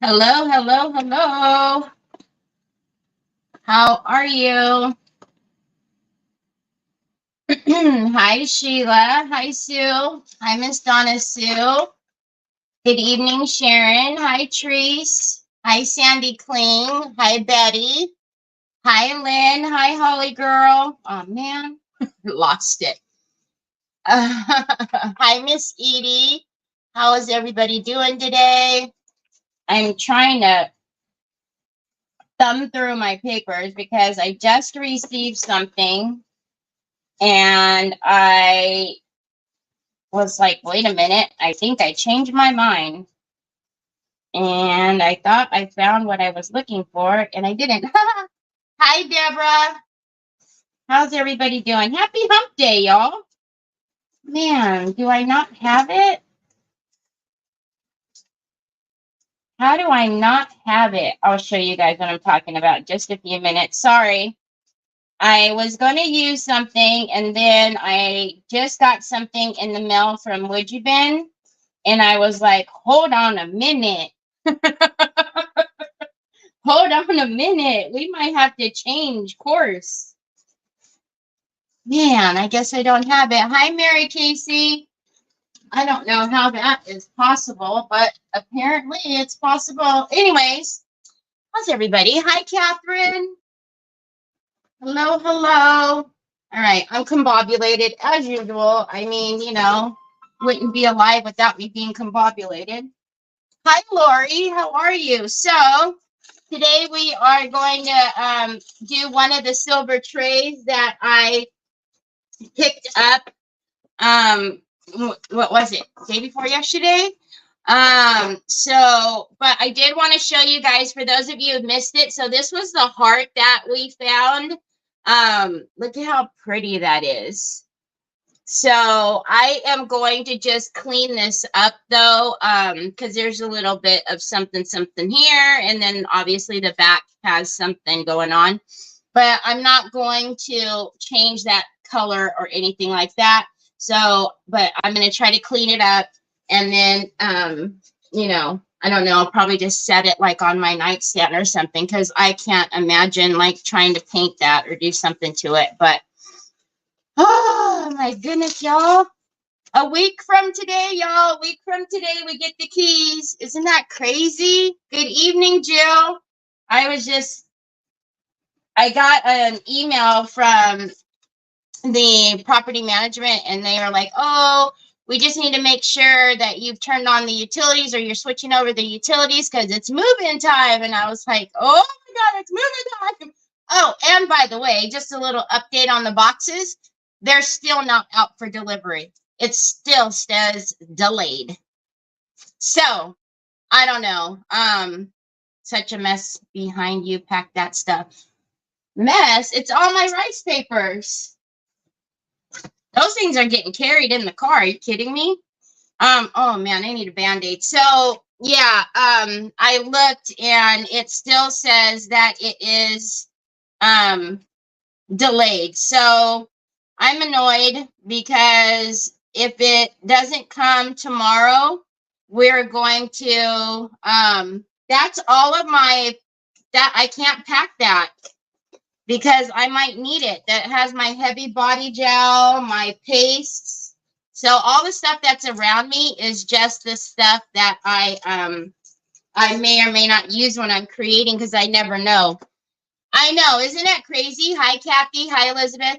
Hello, hello, hello. How are you? Hi, Sheila. Hi, Sue. Hi, Miss Donna Sue. Good evening, Sharon. Hi, Treese. Hi, Sandy Kling. Hi, Betty. Hi, Lynn. Hi, Holly Girl. Oh, man. Lost it. Hi, Miss Edie. How is everybody doing today? I'm trying to thumb through my papers because I just received something and I was like, wait a minute, I think I changed my mind. And I thought I found what I was looking for and I didn't. Hi, Deborah. How's everybody doing? Happy hump day, y'all. Man, do I not have it? How do I not have it? I'll show you guys what I'm talking about in just a few minutes. Sorry. I was going to use something, and then I just got something in the mail from Woodgie Bin, and I was like, hold on a minute. Hold on a minute. We might have to change course. Man, I guess I don't have it. Hi, Mary Casey. I don't know how that is possible, but apparently it's possible. Anyways, how's everybody? Hi, Catherine. Hello, hello. All right, I'm combobulated as usual. I mean, you know, wouldn't be alive without me being combobulated. Hi, Lori. How are you? So today we are going to do one of the silver trays that I picked up. What was it? Day before yesterday. But I did want to show you guys, for those of you who missed it. So this was the heart that we found. Look at how pretty that is. So I am going to just clean this up though, because there's a little bit of something here, and then obviously the back has something going on, but I'm not going to change that color or anything like that. So, but I'm going to try to clean it up, and then, you know, I don't know, I'll probably just set it like on my nightstand or something, because I can't imagine like trying to paint that or do something to it. But oh my goodness, y'all. A week from today, y'all. A week from today, we get the keys. Isn't that crazy? Good evening, Jill. I got an email from the property management, and they were like, oh, we just need to make sure that you've turned on the utilities or you're switching over the utilities because it's move-in time. And I was like, oh my God, it's move-in time. Oh, and by the way, just a little update on the boxes. They're still not out for delivery. It still says delayed. So I don't know. Such a mess behind you. Pack that stuff. Mess? It's all my rice papers. Those things are getting carried in the car. Are you kidding me? Oh man, I need a Band-Aid. So yeah, I looked and it still says that it is delayed. So I'm annoyed because if it doesn't come tomorrow, we're going to that's all of my, that I can't pack that because I might need it. That has my heavy body gel, my pastes. So all the stuff that's around me is just the stuff that I may or may not use when I'm creating, because I never know. I know, isn't that crazy? Hi, Kathy. Hi, Elizabeth.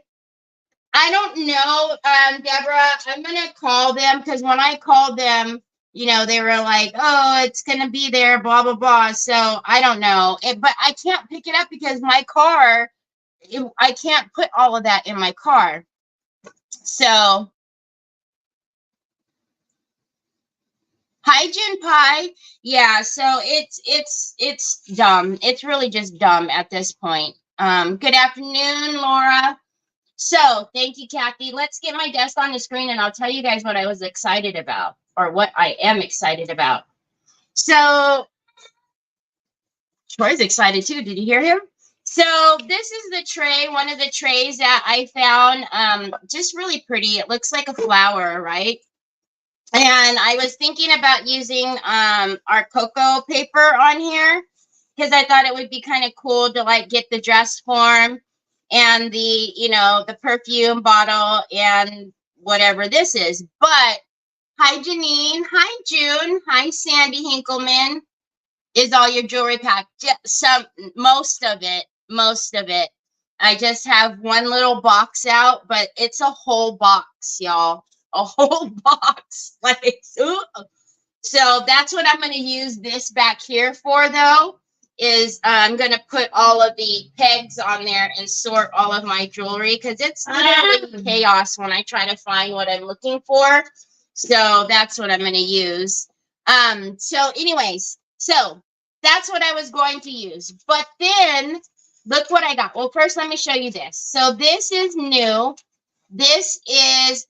I don't know, Deborah. I'm gonna call them, because when I called them, you know, they were like, "Oh, it's gonna be there," blah blah blah. So I don't know, but I can't pick it up because my car, I can't put all of that in my car. So, hi, Jin Pie. Yeah. So it's dumb. It's really just dumb at this point. Good afternoon, Laura. So thank you, Kathy. Let's get my desk on the screen and I'll tell you guys what I was excited about, or what I am excited about. So Troy's excited too. Did you hear him? So this is the tray, one of the trays that I found, just really pretty. It looks like a flower, right? And I was thinking about using our cocoa paper on here because I thought it would be kind of cool to like get the dress form and the, you know, the perfume bottle and whatever this is. But hi, Janine. Hi, June. Hi, Sandy Hinkleman. Is all your jewelry packed? Most of it. Most of it. I just have one little box out, but it's a whole box, y'all. A whole box. Like, ooh. So that's what I'm going to use this back here for, though, is I'm going to put all of the pegs on there and sort all of my jewelry because it's literally chaos when I try to find what I'm looking for. So that's what I'm going to use. So anyways, so that's what I was going to use. But then look what I got. Well, first, let me show you this. So this is new. This is,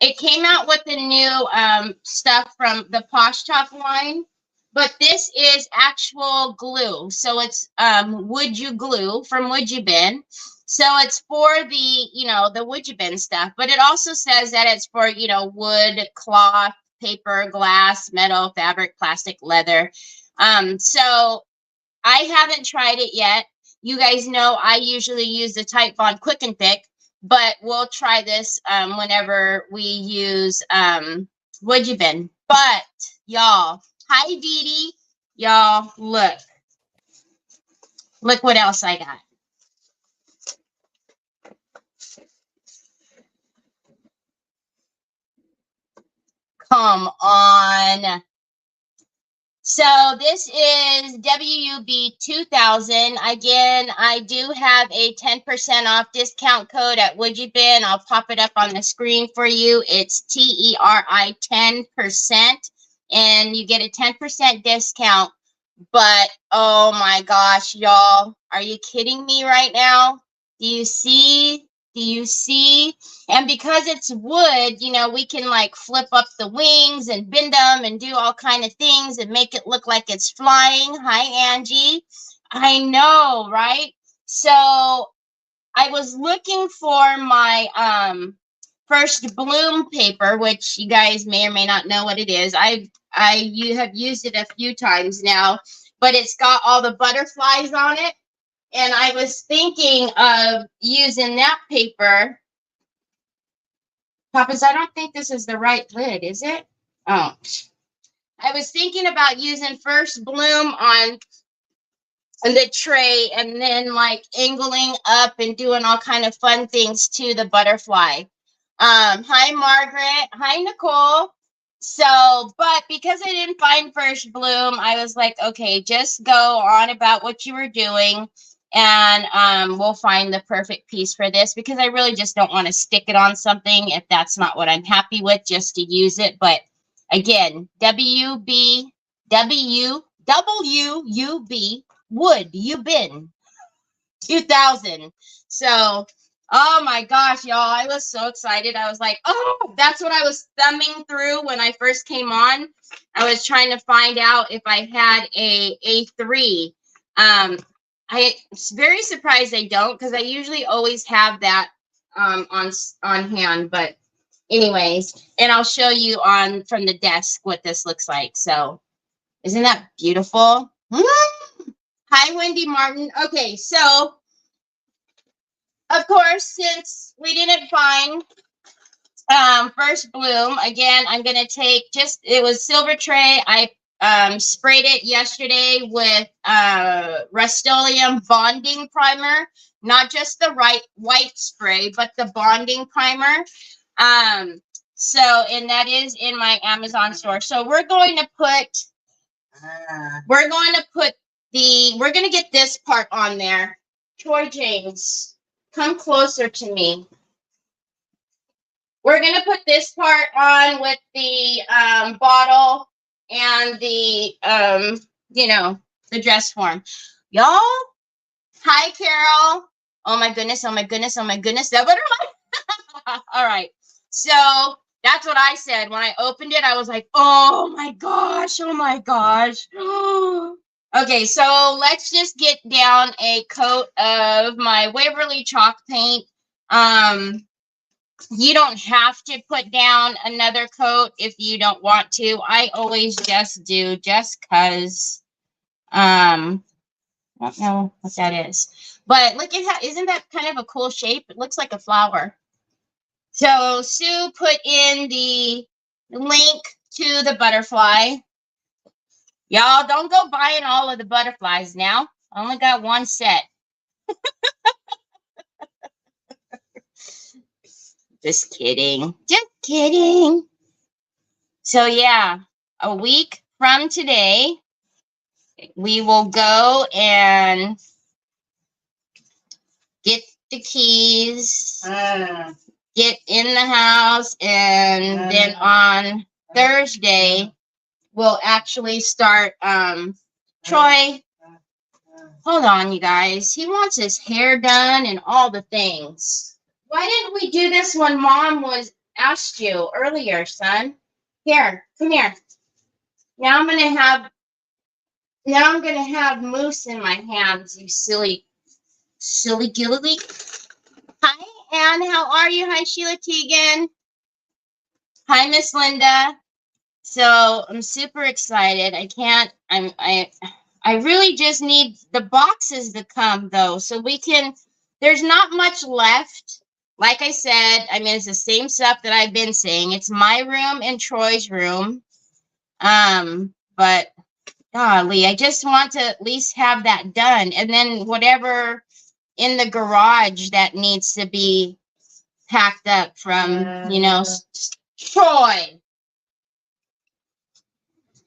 it came out with the new stuff from the Posh Top line, but this is actual glue. So it's Would You glue from Would You Bin. So it's for the, you know, the Would You Bin stuff, but it also says that it's for, you know, wood, cloth, paper, glass, metal, fabric, plastic, leather. So I haven't tried it yet. You guys know I usually use the Type Bond Quick and Thick, but we'll try this whenever we use Would You Bin. But y'all, hi Dee Dee, y'all, look what else I got. Come on. So this is WUB 2000. Again, I do have a 10% off discount code at Would You Bin. I'll pop it up on the screen for you. It's TERI 10%, and you get a 10% discount. But oh my gosh, y'all, are you kidding me right now? Do you see? Do you see? And because it's wood, you know, we can like flip up the wings and bend them and do all kind of things and make it look like it's flying. Hi, Angie. I know, right? So I was looking for my First Bloom paper, which you guys may or may not know what it is. You have used it a few times now, but it's got all the butterflies on it. And I was thinking of using that paper. Papas, I don't think this is the right lid, is it? Oh. I was thinking about using First Bloom on the tray and then like angling up and doing all kind of fun things to the butterfly. Hi, Margaret. Hi, Nicole. So, but because I didn't find First Bloom, I was like, okay, just go on about what you were doing, and we'll find the perfect piece for this because I really just don't want to stick it on something if that's not what I'm happy with, just to use it. But again, WUB, Would You Bin 2000. So, oh my gosh, y'all, I was so excited. I was like, oh, that's what I was thumbing through when I first came on. I was trying to find out if I had a A3. I'm very surprised I don't, because I usually always have that on hand. But anyways, and I'll show you on from the desk what this looks like. So isn't that beautiful? Hi, Wendy Martin. Okay, so of course, since we didn't find First Bloom, again, I'm going to take it was silver tray. I sprayed it yesterday with Rust-Oleum bonding primer, not just the white spray, but the bonding primer. So, and that is in my Amazon store. So we're going to get this part on there. Troy James, come closer to me. We're going to put this part on with the bottle and the, the dress form. Y'all, hi, Carol. Oh, my goodness. Oh, my goodness. Oh, my goodness. That butterfly. All right. So that's what I said. When I opened it, I was like, oh, my gosh. Oh, my gosh. Okay, so let's just get down a coat of my Waverly chalk paint. You don't have to put down another coat if you don't want to. I always just do, just because. I don't know what that is. But look at how, isn't that kind of a cool shape? It looks like a flower. So Sue put in the link to the butterfly. Y'all don't go buying all of the butterflies now. I only got one set. Just kidding. Just kidding. So yeah, a week from today, we will go and get the keys, get in the house, and then on Thursday, we'll actually start. Troy, hold on, you guys. He wants his hair done and all the things. Why didn't we do this when Mom was asked you earlier, son? Here, come here. Now I'm gonna have mousse in my hands, you silly gilly. Hi, Anne. How are you? Hi, Sheila Teagan. Hi, Miss Linda. So I'm super excited. I really just need the boxes to come though, so we can. There's not much left. Like I said, I mean, it's the same stuff that I've been saying. It's my room and Troy's room. But golly, I just want to at least have that done, and then whatever in the garage that needs to be packed up from, Troy,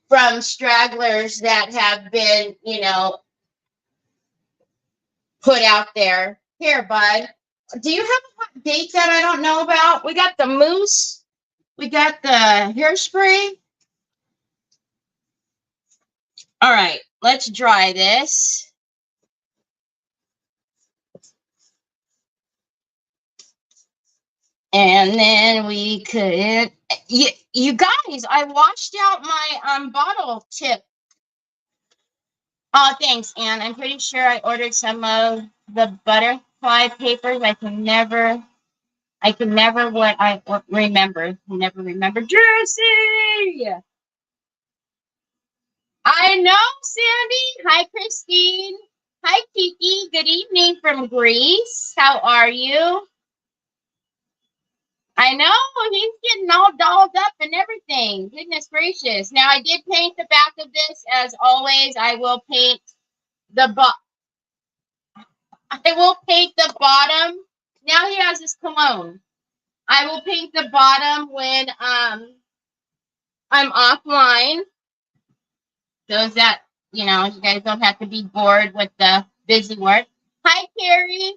from stragglers that have been, put out there. Here, bud. Do you have a hot date that I don't know about? We got the mousse. We got the hairspray. All right, let's dry this. And then we could, you guys, I washed out my bottle tip. Oh, thanks, Anne. I'm pretty sure I ordered some of the butterfly papers. I can never remember. Never remember. Jersey! I know, Sandy. Hi, Christine. Hi, Kiki. Good evening from Greece. How are you? I know, he's getting all dolled up and everything. Goodness gracious. Now, I did paint the back of this. As always, I will paint the bottom. Now he has his cologne. I will paint the bottom when I'm offline. So that, you guys don't have to be bored with the busy work. Hi, Carrie.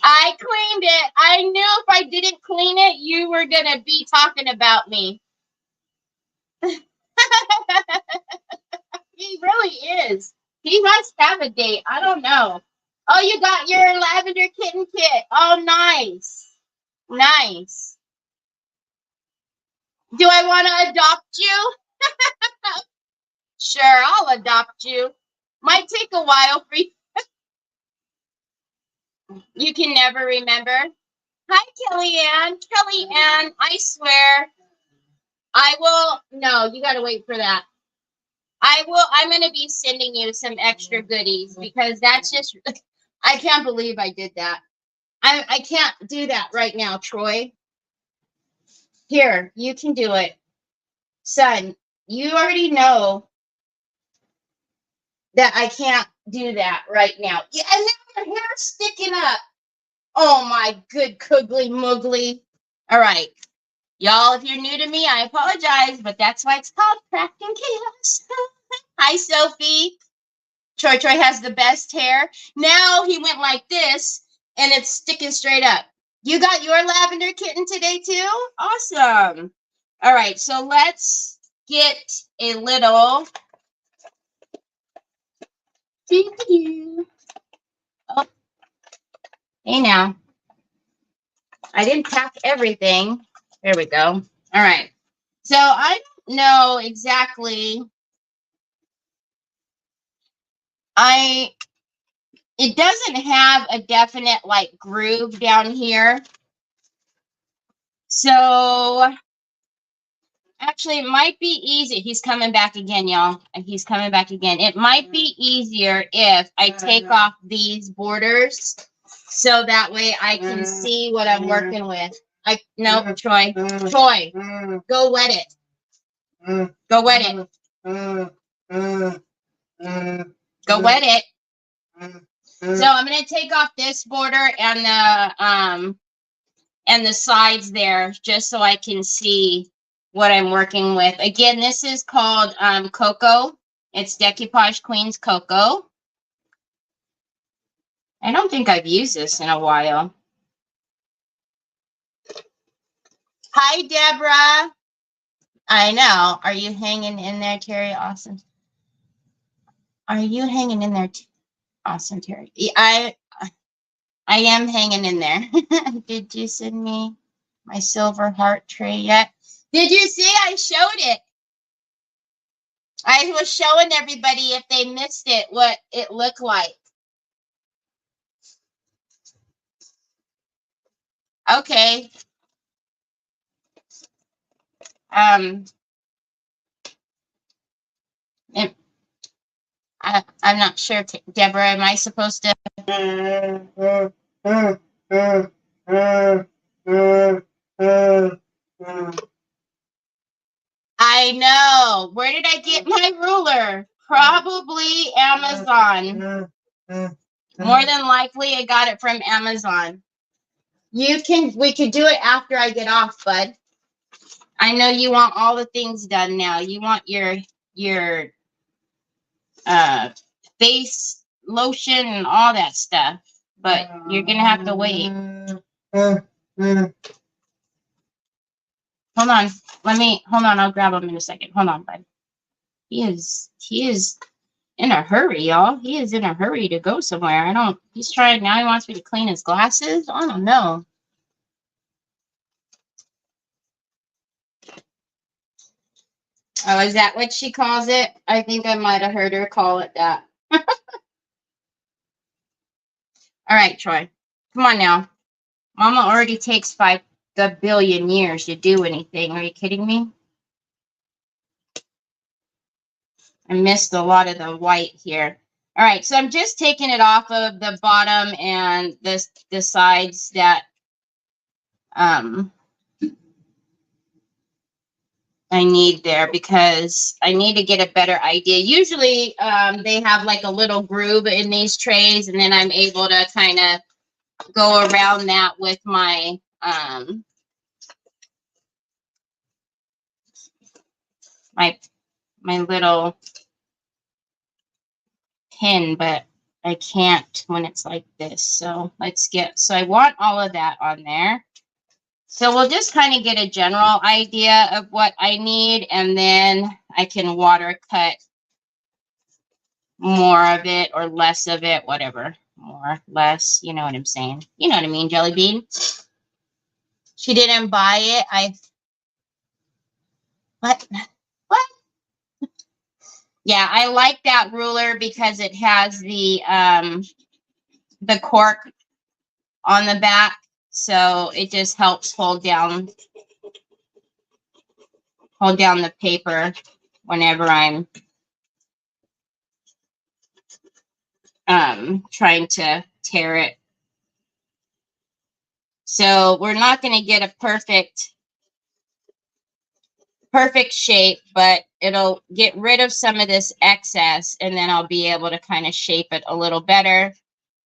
I cleaned it. I knew if I didn't clean it, you were going to be talking about me. He really is. He must have a date. I don't know. Oh, you got your lavender kitten kit. Oh, nice. Nice. Do I want to adopt you? Sure, I'll adopt you. Might take a while for you. You can never remember. Hi, Kellyanne. Kellyanne, I swear. I will. No, you got to wait for that. I'm going to be sending you some extra goodies because that's just, I can't believe I did that. I can't do that right now, Troy. Here, you can do it. Son, you already know that I can't do that right now. Yeah, and now your hair's sticking up. Oh my good Coogly Moogly. All right. Y'all, if you're new to me, I apologize, but that's why it's called Crafting Chaos. Hi, Sophie. Troy has the best hair. Now he went like this, and it's sticking straight up. You got your lavender kitten today, too? Awesome. All right, so let's get a little... Oh, hey now. I didn't pack everything. There we go. All right. So I don't know exactly. it doesn't have a definite like groove down here. So actually, it might be easy. He's coming back again, y'all. He's coming back again. It might be easier if I take off these borders so that way I can see what I'm working with. No, Troy. Troy, go wet it. Go wet it. Go wet it. So I'm going to take off this border and the sides there just so I can see what I'm working with. Again, this is called Cocoa. It's Decoupage Queen's Cocoa. I don't think I've used this in a while. Hi, Deborah. I know. Are you hanging in there, Terry Austin? Are you hanging in there, Austin, Terry? I am hanging in there. Did you send me my silver heart tray yet? Did you see I showed it? I was showing everybody if they missed it, what it looked like. Okay. I'm not sure, Deborah, am I supposed to? I know. Where did I get my ruler? Probably Amazon. More than likely, I got it from Amazon. We could do it after I get off, bud. I know you want all the things done now. You want your face lotion and all that stuff, but you're gonna have to wait. Hold on. Hold on. I'll grab him in a second. Hold on, bud. He is in a hurry, y'all. He is in a hurry to go somewhere. He's trying now. He wants me to clean his glasses. I don't know. Oh, is that what she calls it? I think I might have heard her call it that. All right, Troy. Come on now. Mama already takes 5 billion years to do anything. Are you kidding me? I missed a lot of the white here. All right, so I'm just taking it off of the bottom and the sides that I need there because I need to get a better idea. Usually they have like a little groove in these trays, and then I'm able to kind of go around that with my my little pin, but I can't when it's like this. So so I want all of that on there. So we'll just kind of get a general idea of what I need, and then I can water cut more of it or less of it, whatever. More, less, you know what I'm saying. You know what I mean, Jelly Bean. She didn't buy it. What? Yeah, I like that ruler because it has the cork on the back. So it just helps hold down the paper whenever I'm trying to tear it. So we're not going to get a perfect shape, but it'll get rid of some of this excess, and then I'll be able to kind of shape it a little better.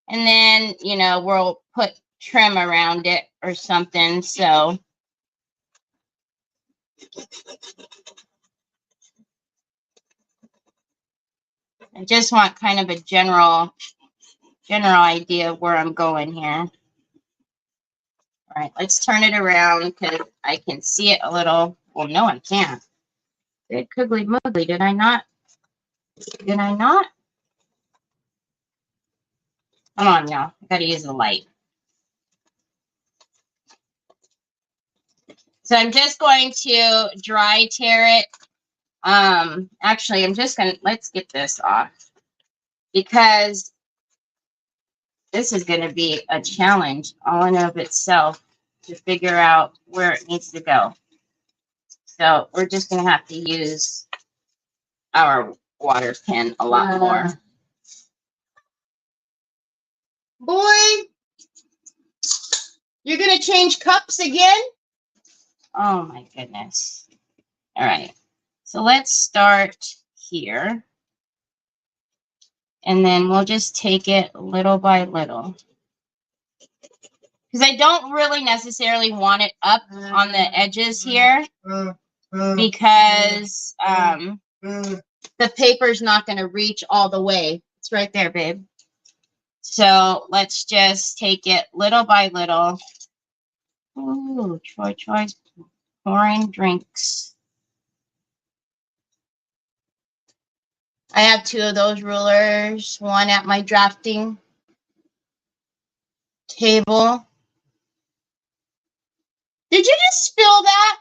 And then, you know, we'll put trim around it or something. So I just want kind of a general idea of where I'm going here. All right, let's turn it around because I can see it a little. Well, no, I can't. Good googly moogly. Did I not? Did I not? Come on, y'all. I got to use the light. So I'm just going to dry tear it. Actually, I'm just going to, let's get this off because this is going to be a challenge all in of itself to figure out where it needs to go. So we're just going to have to use our water pen a lot more. Boy, you're going to change cups again? Oh my goodness. All right. So let's start here. And then we'll just take it little by little. Because I don't really necessarily want it up on the edges here. Because the paper's not going to reach all the way. It's right there, babe. So let's just take it little by little. Ooh, Troy's pouring drinks. I have 2 of those rulers, one at my drafting table. Did you just spill that?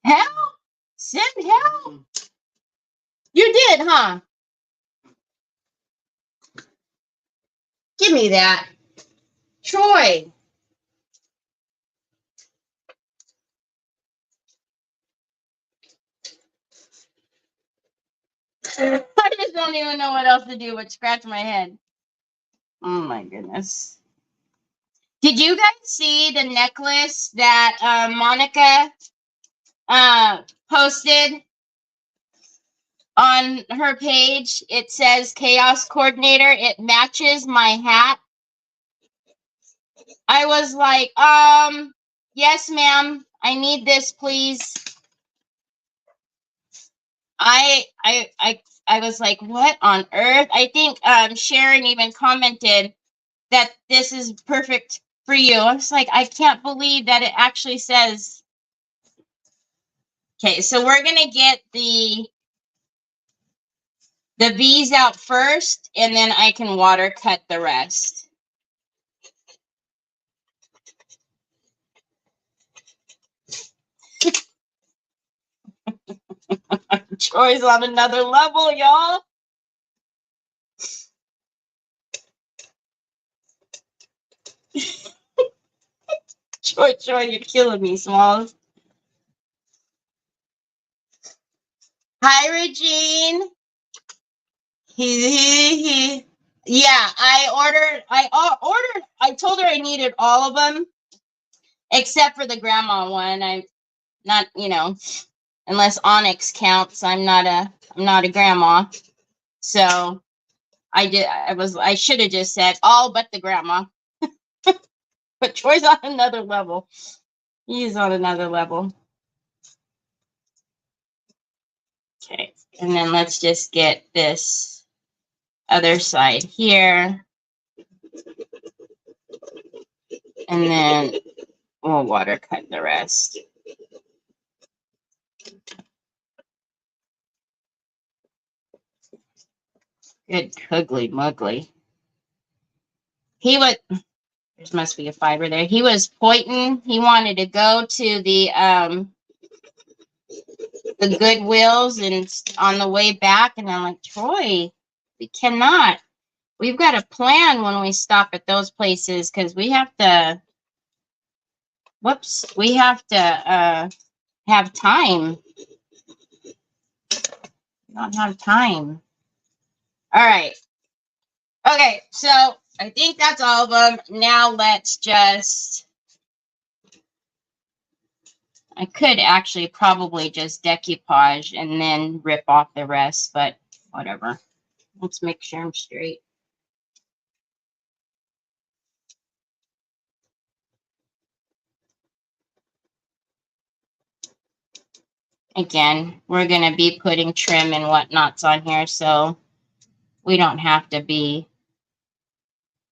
Help! Send help! You did, huh? Give me that. Troy. I just don't even know what else to do but scratch my head. Oh my goodness. Did you guys see the necklace that Monica posted on her page? It says Chaos Coordinator. It matches my hat. I was like, yes, ma'am. I need this, please. I was like, what on earth? I think Sharon even commented that this is perfect for you. I was like, I can't believe that it actually says. Okay, so we're gonna get the V's out first, and then I can water cut the rest. Troy's on another level, y'all. Troy, you're killing me, Smalls. Hi, Regine. Yeah, I told her I needed all of them, except for the grandma one. I'm not, unless Onyx counts, I'm not a grandma. So I should have just said all but the grandma. But Troy's on another level. He's on another level. Okay, and then let's just get this other side here. And then we'll water cut the rest. Good cuggly muggly. There must be a fiber there. He was pointing. He wanted to go to the Goodwills, and on the way back, and I'm like, Troy, we cannot. We've got a plan when we stop at those places, because we have to. Whoops, we have to have time. We don't have time. All right. Okay, so I think that's all of them. Now let's just. I could actually probably just decoupage and then rip off the rest, but whatever. Let's make sure I'm straight. Again, we're going to be putting trim and whatnots on here, so we don't have to be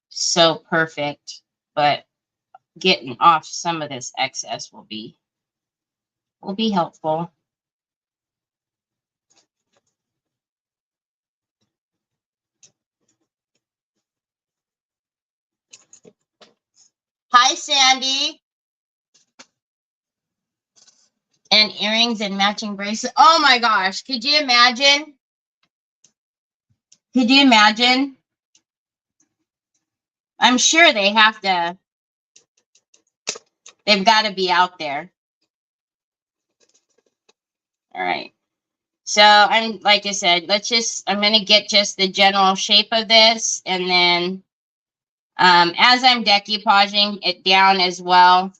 so perfect, but getting off some of this excess will be helpful. Hi, Sandy. And earrings and matching bracelet. Oh my gosh. Could you imagine? Could you imagine? I'm sure they have to. They've got to be out there. All right. So I'm, like I said, I'm going to get just the general shape of this. And then as I'm decoupaging it down as well,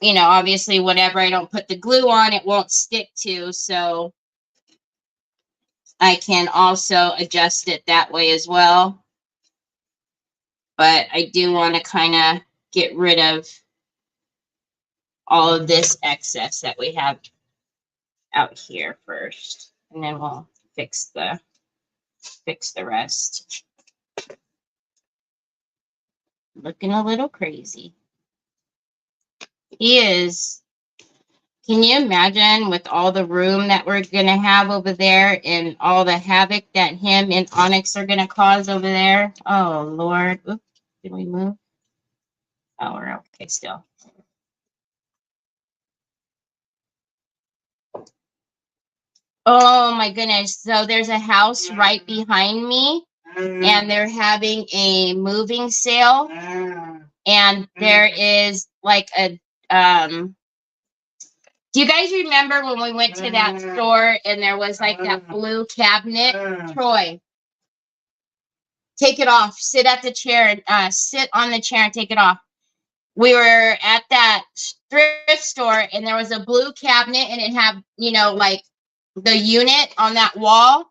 you know, obviously whatever I don't put the glue on, it won't stick to. So I can also adjust it that way as well. But I do want to kind of get rid of all of this excess that we have out here first. And then we'll fix the rest. Looking a little crazy. He is. Can you imagine with all the room that we're going to have over there and all the havoc that him and Onyx are going to cause over there? Oh, Lord. Oops. Did we move? Oh, we're okay still. Oh, my goodness. So there's a house right behind me, and they're having a moving sale. And there is like a... do you guys remember when we went to that store and there was like that blue cabinet? Troy, take it off. Sit at the chair and sit on the chair and take it off. We were at that thrift store and there was a blue cabinet and it had, you know, like the unit on that wall.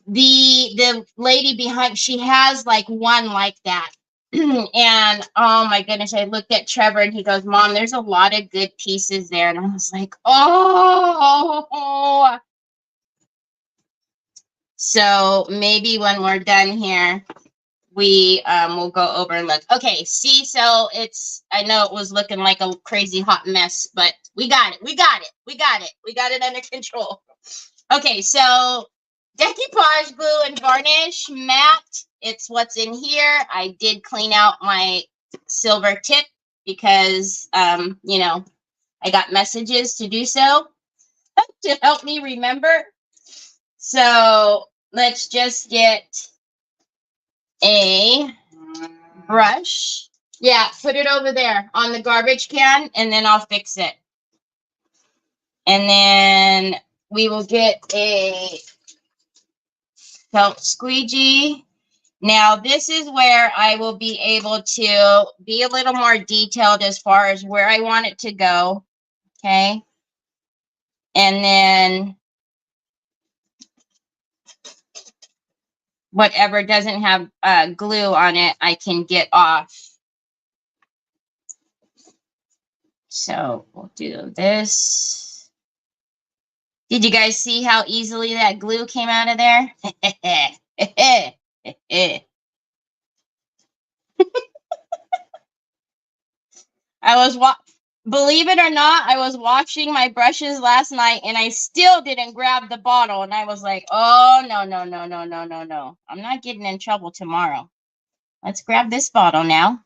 The lady behind, she has like one like that. And oh my goodness, I looked at Trevor and he goes, Mom, there's a lot of good pieces there. And I was like, oh. So maybe when we're done here, we will go over and look. Okay, see, so I know it was looking like a crazy hot mess, but we got it. We got it under control. Okay, so decoupage glue and varnish matte. It's what's in here. I did clean out my silver tip because, you know, I got messages to do so to help me remember. So let's just get a brush. Yeah, put it over there on the garbage can, and then I'll fix it. And then we will get a felt squeegee. Now, this is where I will be able to be a little more detailed as far as where I want it to go. Okay. And then whatever doesn't have glue on it, I can get off. So we'll do this. Did you guys see how easily that glue came out of there? Believe it or not, I was washing my brushes last night and I still didn't grab the bottle. And I was like, oh, no. I'm not getting in trouble tomorrow. Let's grab this bottle now.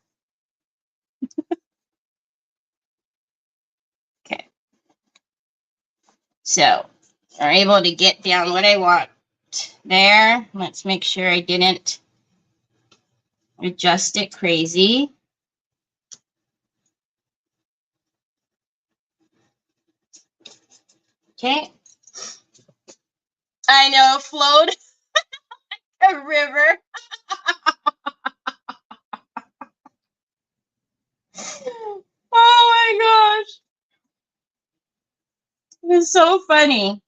Okay. So I'm able to get down what I want there. Let's make sure I didn't adjust it crazy. Okay. I know, flowed a river. Oh my gosh. It's so funny.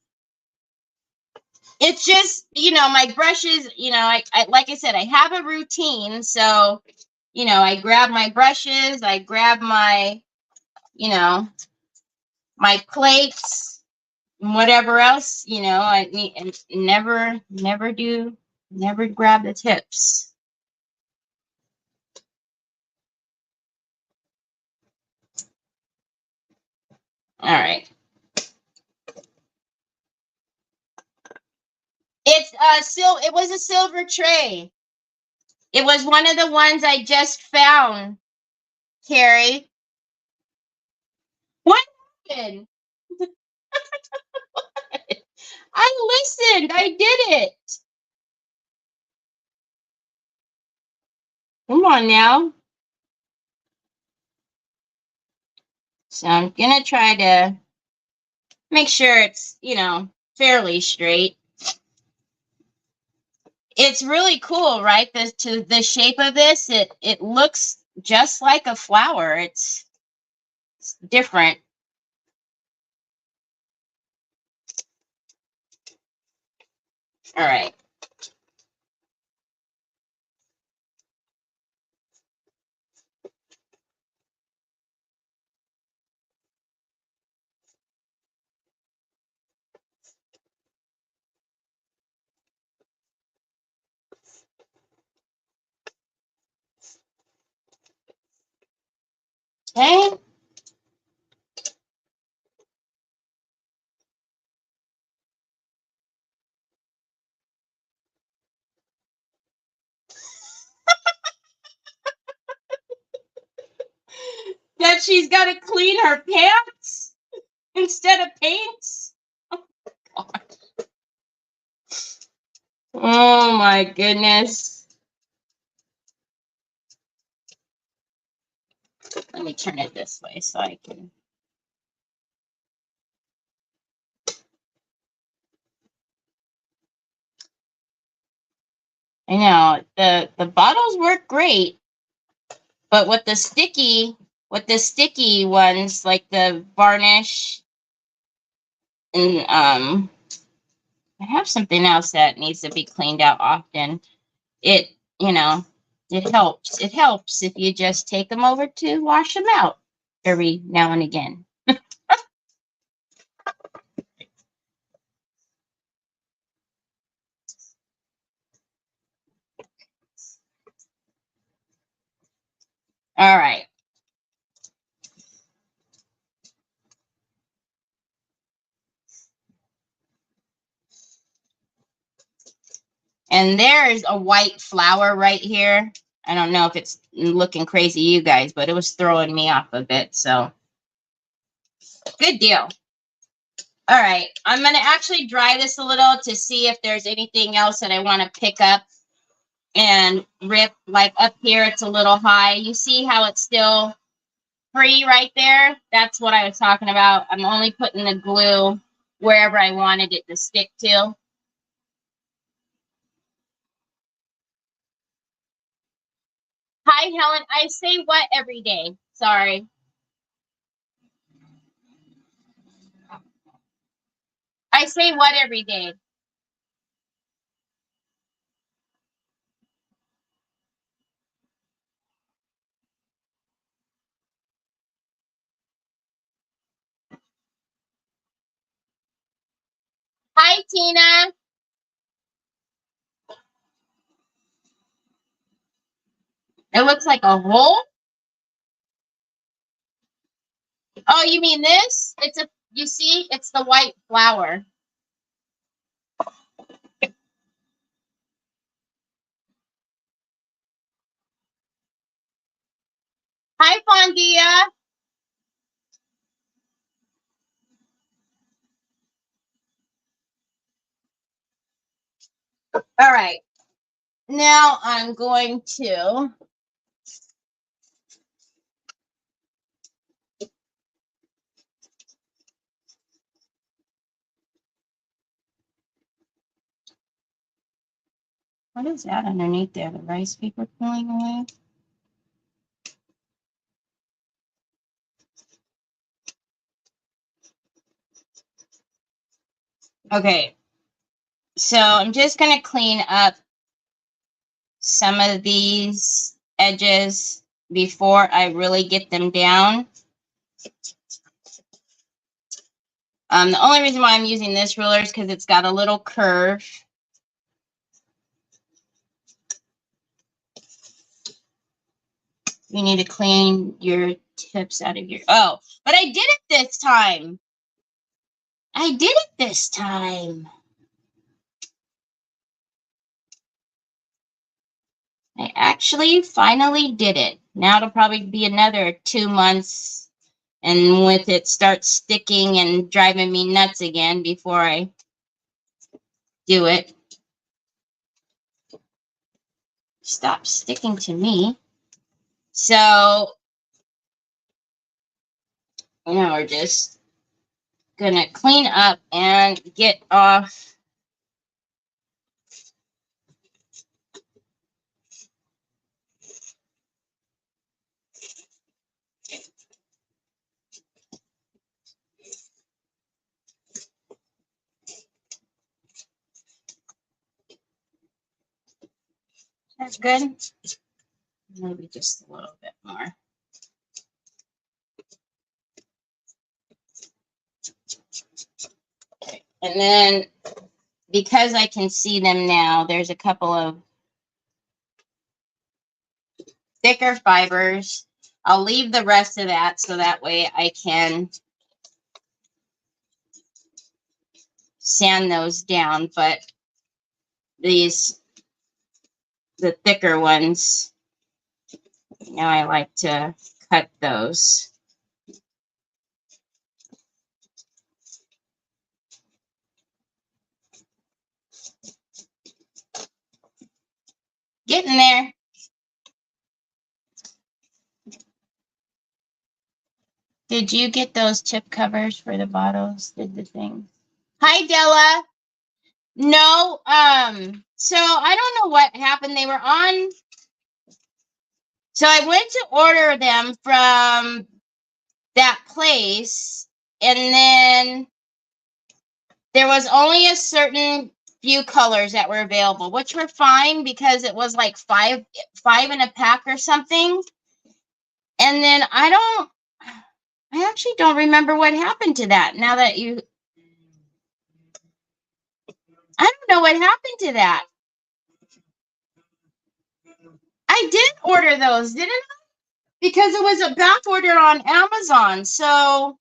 It's just, you know, my brushes, you know, I like I said, I have a routine. So, you know, I grab my brushes, I grab my, you know, my plates, and whatever else, you know, I need, and never grab the tips. All right. It was a silver tray. It was one of the ones I just found, Carrie. What happened? I listened. I did it. Come on now. So I'm going to try to make sure it's, you know, fairly straight. It's really cool, right? The shape of this, it looks just like a flower. It's different. All right. Okay. That she's got to clean her pants instead of paints. Oh, oh my goodness. Let me turn it this way so I can. I know the bottles work great, but with the sticky ones like the varnish and I have something else that needs to be cleaned out often. It, you know, it helps. It helps if you just take them over to wash them out every now and again. All right. And there's a white flower right here. I don't know if it's looking crazy to you guys, but it was throwing me off a bit. So good deal. All right. I'm going to actually dry this a little to see if there's anything else that I want to pick up and rip. Like up here, it's a little high. You see how it's still free right there? That's what I was talking about. I'm only putting the glue wherever I wanted it to stick to. Hi, Helen. I say what every day? Sorry. I say what every day? Hi, Tina. It looks like a hole. Oh, you mean this? You see, it's the white flower. Hi, Fondia. All right. Now I'm going to what is that underneath there? The rice paper pulling away? Okay. So I'm just going to clean up some of these edges before I really get them down. The only reason why I'm using this ruler is because it's got a little curve. You need to clean your tips out of your... Oh, but I did it this time. I did it this time. I actually finally did it. Now it'll probably be another 2 months And with it starts sticking and driving me nuts again before I do it. Stop sticking to me. So now we're just gonna clean up and get off. That's good. Maybe just a little bit more. Okay. And then because I can see them now, there's a couple of thicker fibers. I'll leave the rest of that so that way I can sand those down, but the thicker ones, now I like to cut those. Getting there. Did you get those chip covers for the bottles? Did the thing? Hi, Della. No, so I don't know what happened. They were on. So I went to order them from that place, and then there was only a certain few colors that were available, which were fine because it was like five in a pack or something. And then I actually don't remember what happened to that. Now that I don't know what happened to that. I did order those, didn't I? Because it was a back order on Amazon. So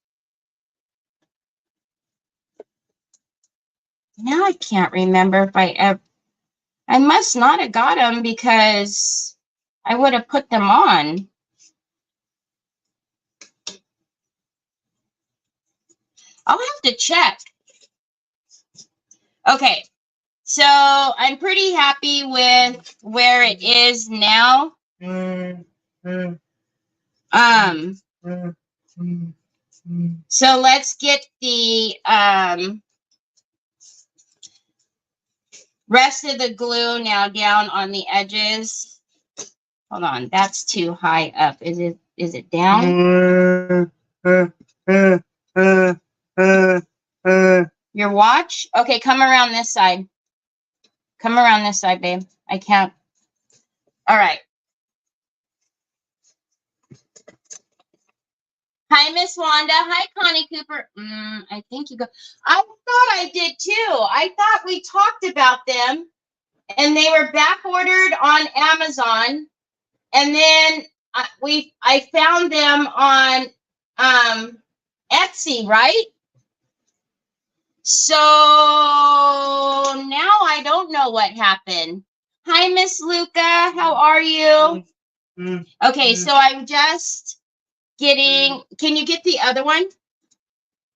now I can't remember if I must not have got them because I would have put them on. I'll have to check. Okay, so I'm pretty happy with where it is now. So let's get the rest of the glue now down on the edges. Hold on, that's too high up. Is it down? Your watch? Okay, come around this side. Come around this side, babe. I can't. All right. Hi, Miss Wanda. Hi, Connie Cooper. I think you go. I thought I did too. I thought we talked about them, and they were back ordered on Amazon, and then I found them on Etsy, right? So now I don't know what happened. Hi, Miss Luca. How are you? Okay, so I'm just getting, can you get the other one?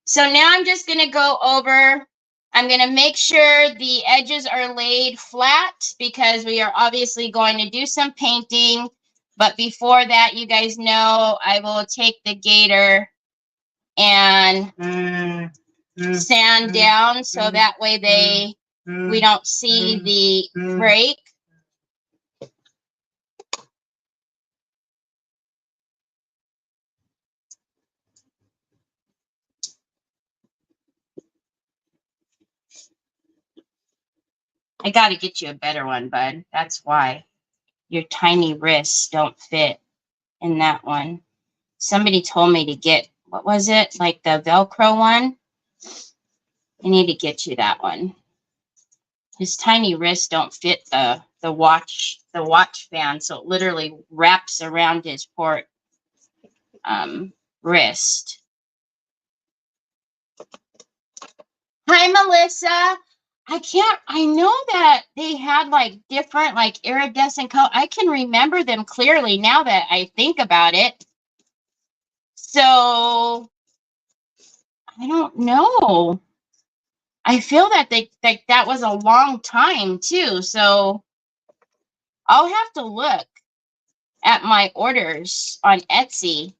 So now I'm just going to go over, I'm going to make sure the edges are laid flat because we are obviously going to do some painting. But before that, you guys know I will take the gator and sand down so that way we don't see the break. I got to get you a better one, bud. That's why your tiny wrists don't fit in that one. Somebody told me to get, what was it? Like the Velcro one? I need to get you that one. His tiny wrists don't fit the watch band, so it literally wraps around his port wrist. Hi, Melissa. I know that they had like different like iridescent color. I can remember them clearly now that I think about it. So I don't know. I feel that that was a long time too. So I'll have to look at my orders on Etsy.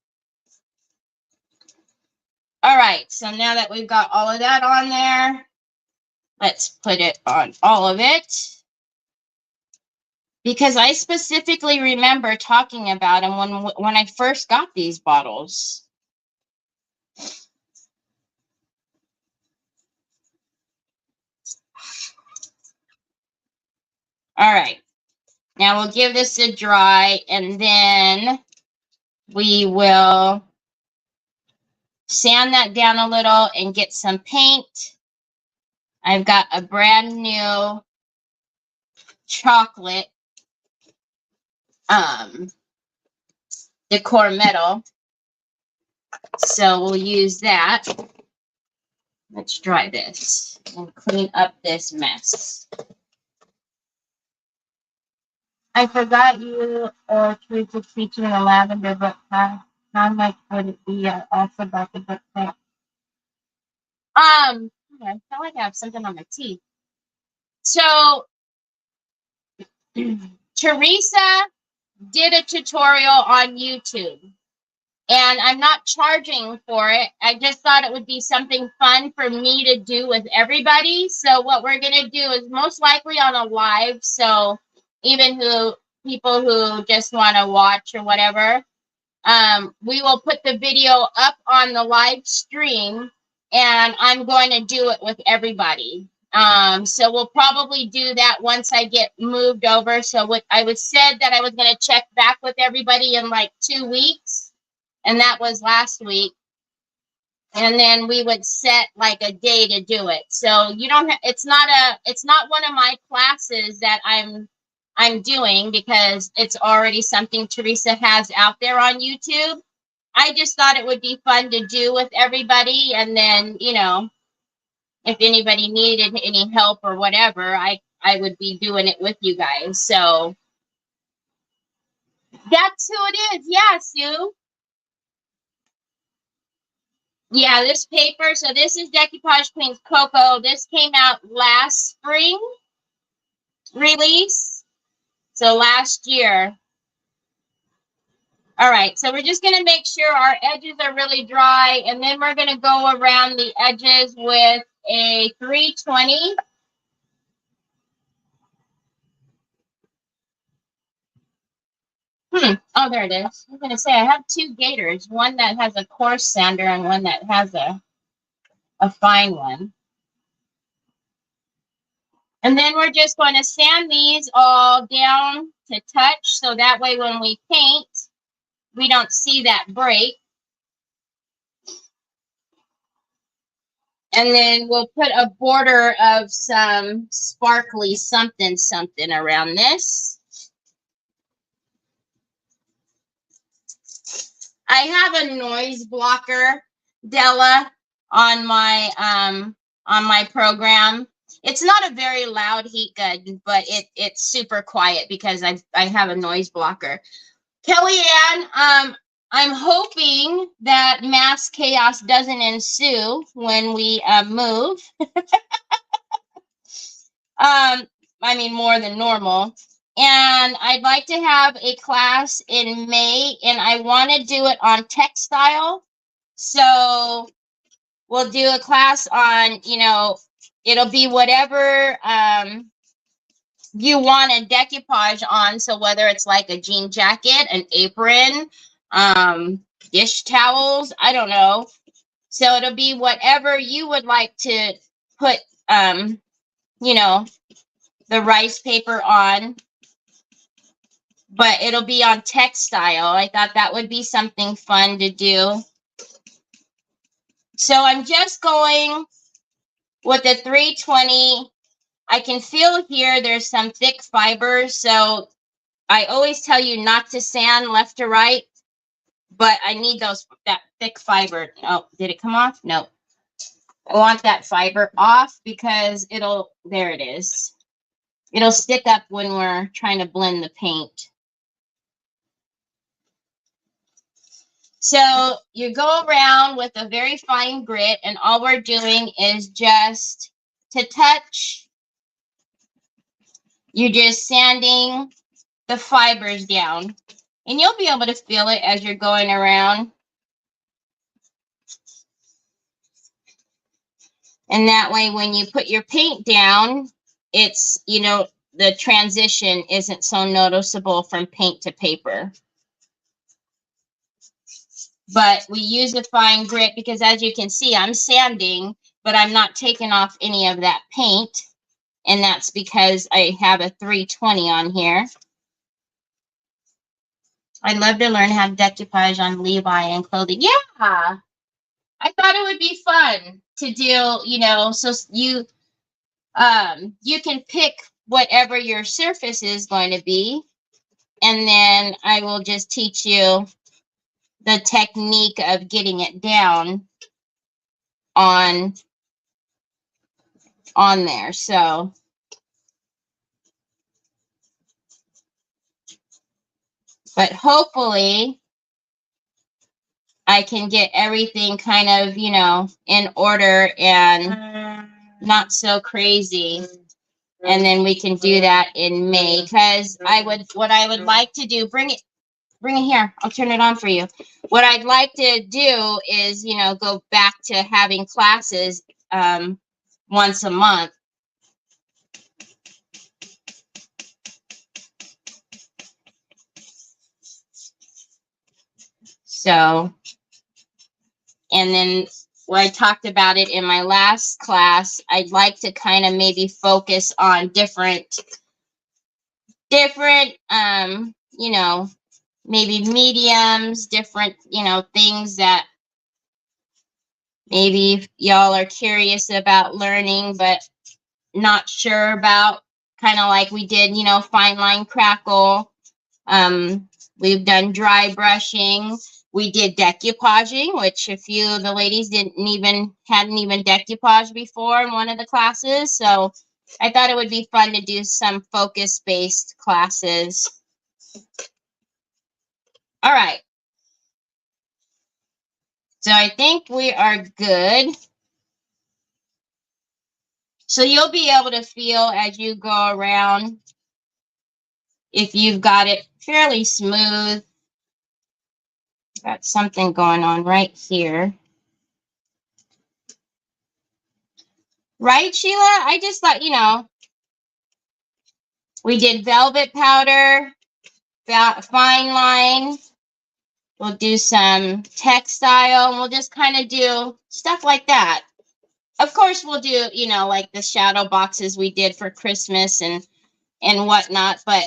All right, so now that we've got all of that on there, let's put it on all of it. Because I specifically remember talking about them when I first got these bottles. All right, now we'll give this a dry, and then we will sand that down a little and get some paint. I've got a brand new chocolate decor metal, so we'll use that. Let's dry this and clean up this mess. I forgot you or Teresa teaching the lavender book class. How much would it be also about the book class? I feel like I have something on my teeth. So Teresa did a tutorial on YouTube, and I'm not charging for it. I just thought it would be something fun for me to do with everybody. So what we're going to do is most likely on a live. So even people who just want to watch or whatever, we will put the video up on the live stream, and I'm going to do it with everybody. So we'll probably do that once I get moved over. So what I was said that I was going to check back with everybody in like 2 weeks, and that was last week. And then we would set like a day to do it. So you don't have, it's not one of my classes that I'm doing, because it's already something Teresa has out there on YouTube. I just thought it would be fun to do with everybody, and then, you know, if anybody needed any help or whatever, I would be doing it with you guys. So that's who it is. Yeah, Sue. Yeah, this paper, so this is Decoupage Queen's Cocoa. This came out last spring release, so last year. All right, so we're just going to make sure our edges are really dry, and then we're going to go around the edges with a 320. Oh, there it is. I'm going to say I have two gators, one that has a coarse sander and one that has a fine one. And then we're just going to sand these all down to touch, so that way when we paint, we don't see that break. And then we'll put a border of some sparkly something around this. I have a noise blocker, Della, on my program. It's not a very loud heat gun, but it's super quiet because I have a noise blocker. Kellyanne, I'm hoping that mass chaos doesn't ensue when we move. I mean, more than normal. And I'd like to have a class in May, and I want to do it on textile. So we'll do a class on, you know, it'll be whatever you want a decoupage on. So whether it's like a jean jacket, an apron, dish towels, I don't know. So it'll be whatever you would like to put, you know, the rice paper on, but it'll be on textile. I thought that would be something fun to do. So I'm just going with the 320. I can feel here there's some thick fibers, so I always tell you not to sand left to right, but I need that thick fiber. Oh, did it come off? No. I want that fiber off because there it is. It'll stick up when we're trying to blend the paint. So you go around with a very fine grit, and all we're doing is just to touch, you're just sanding the fibers down. And you'll be able to feel it as you're going around. And that way, when you put your paint down, it's, you know, the transition isn't so noticeable from paint to paper. But we use a fine grit because, as you can see, I'm sanding, but I'm not taking off any of that paint. And that's because I have a 320 on here. I'd love to learn how to decoupage on Levi and clothing. Yeah, I thought it would be fun to do, you know, so you can pick whatever your surface is going to be. And then I will just teach you the technique of getting it down on there. So but hopefully I can get everything kind of, you know, in order and not so crazy. And then we can do that in May, because what I would like to do, bring it here. I'll turn it on for you. What I'd like to do is, you know, go back to having classes once a month. So, and then I talked about it in my last class, I'd like to kind of maybe focus on different, you know, maybe mediums, different, you know, things that maybe y'all are curious about learning, but not sure about, kind of like we did, you know, fine line crackle. We've done dry brushing. We did decoupaging, which a few of the ladies hadn't even decoupaged before in one of the classes. So I thought it would be fun to do some focus-based classes. All right. So I think we are good. So you'll be able to feel as you go around if you've got it fairly smooth. Got something going on right here. Right, Sheila? I just thought, you know, we did velvet powder, fine line. We'll do some textile, and we'll just kind of do stuff like that. Of course, we'll do, you know, like the shadow boxes we did for Christmas and whatnot, but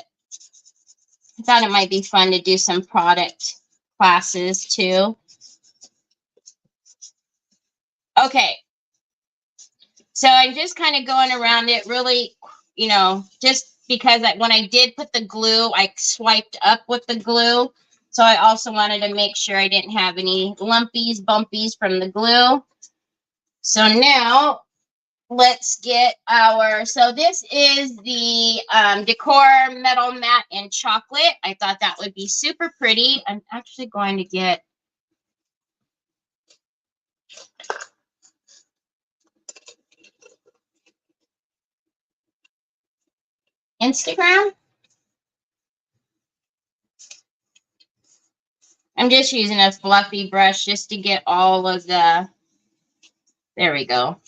I thought it might be fun to do some product classes too. Okay. So I'm just kind of going around it really, you know, just because when I did put the glue, I swiped up with the glue. So I also wanted to make sure I didn't have any lumpies, bumpies from the glue. So now let's get so this is the Decor Metal Matte in Chocolate. I thought that would be super pretty. I'm actually going to get Instagram. I'm just using a fluffy brush just to get all of the, there we go.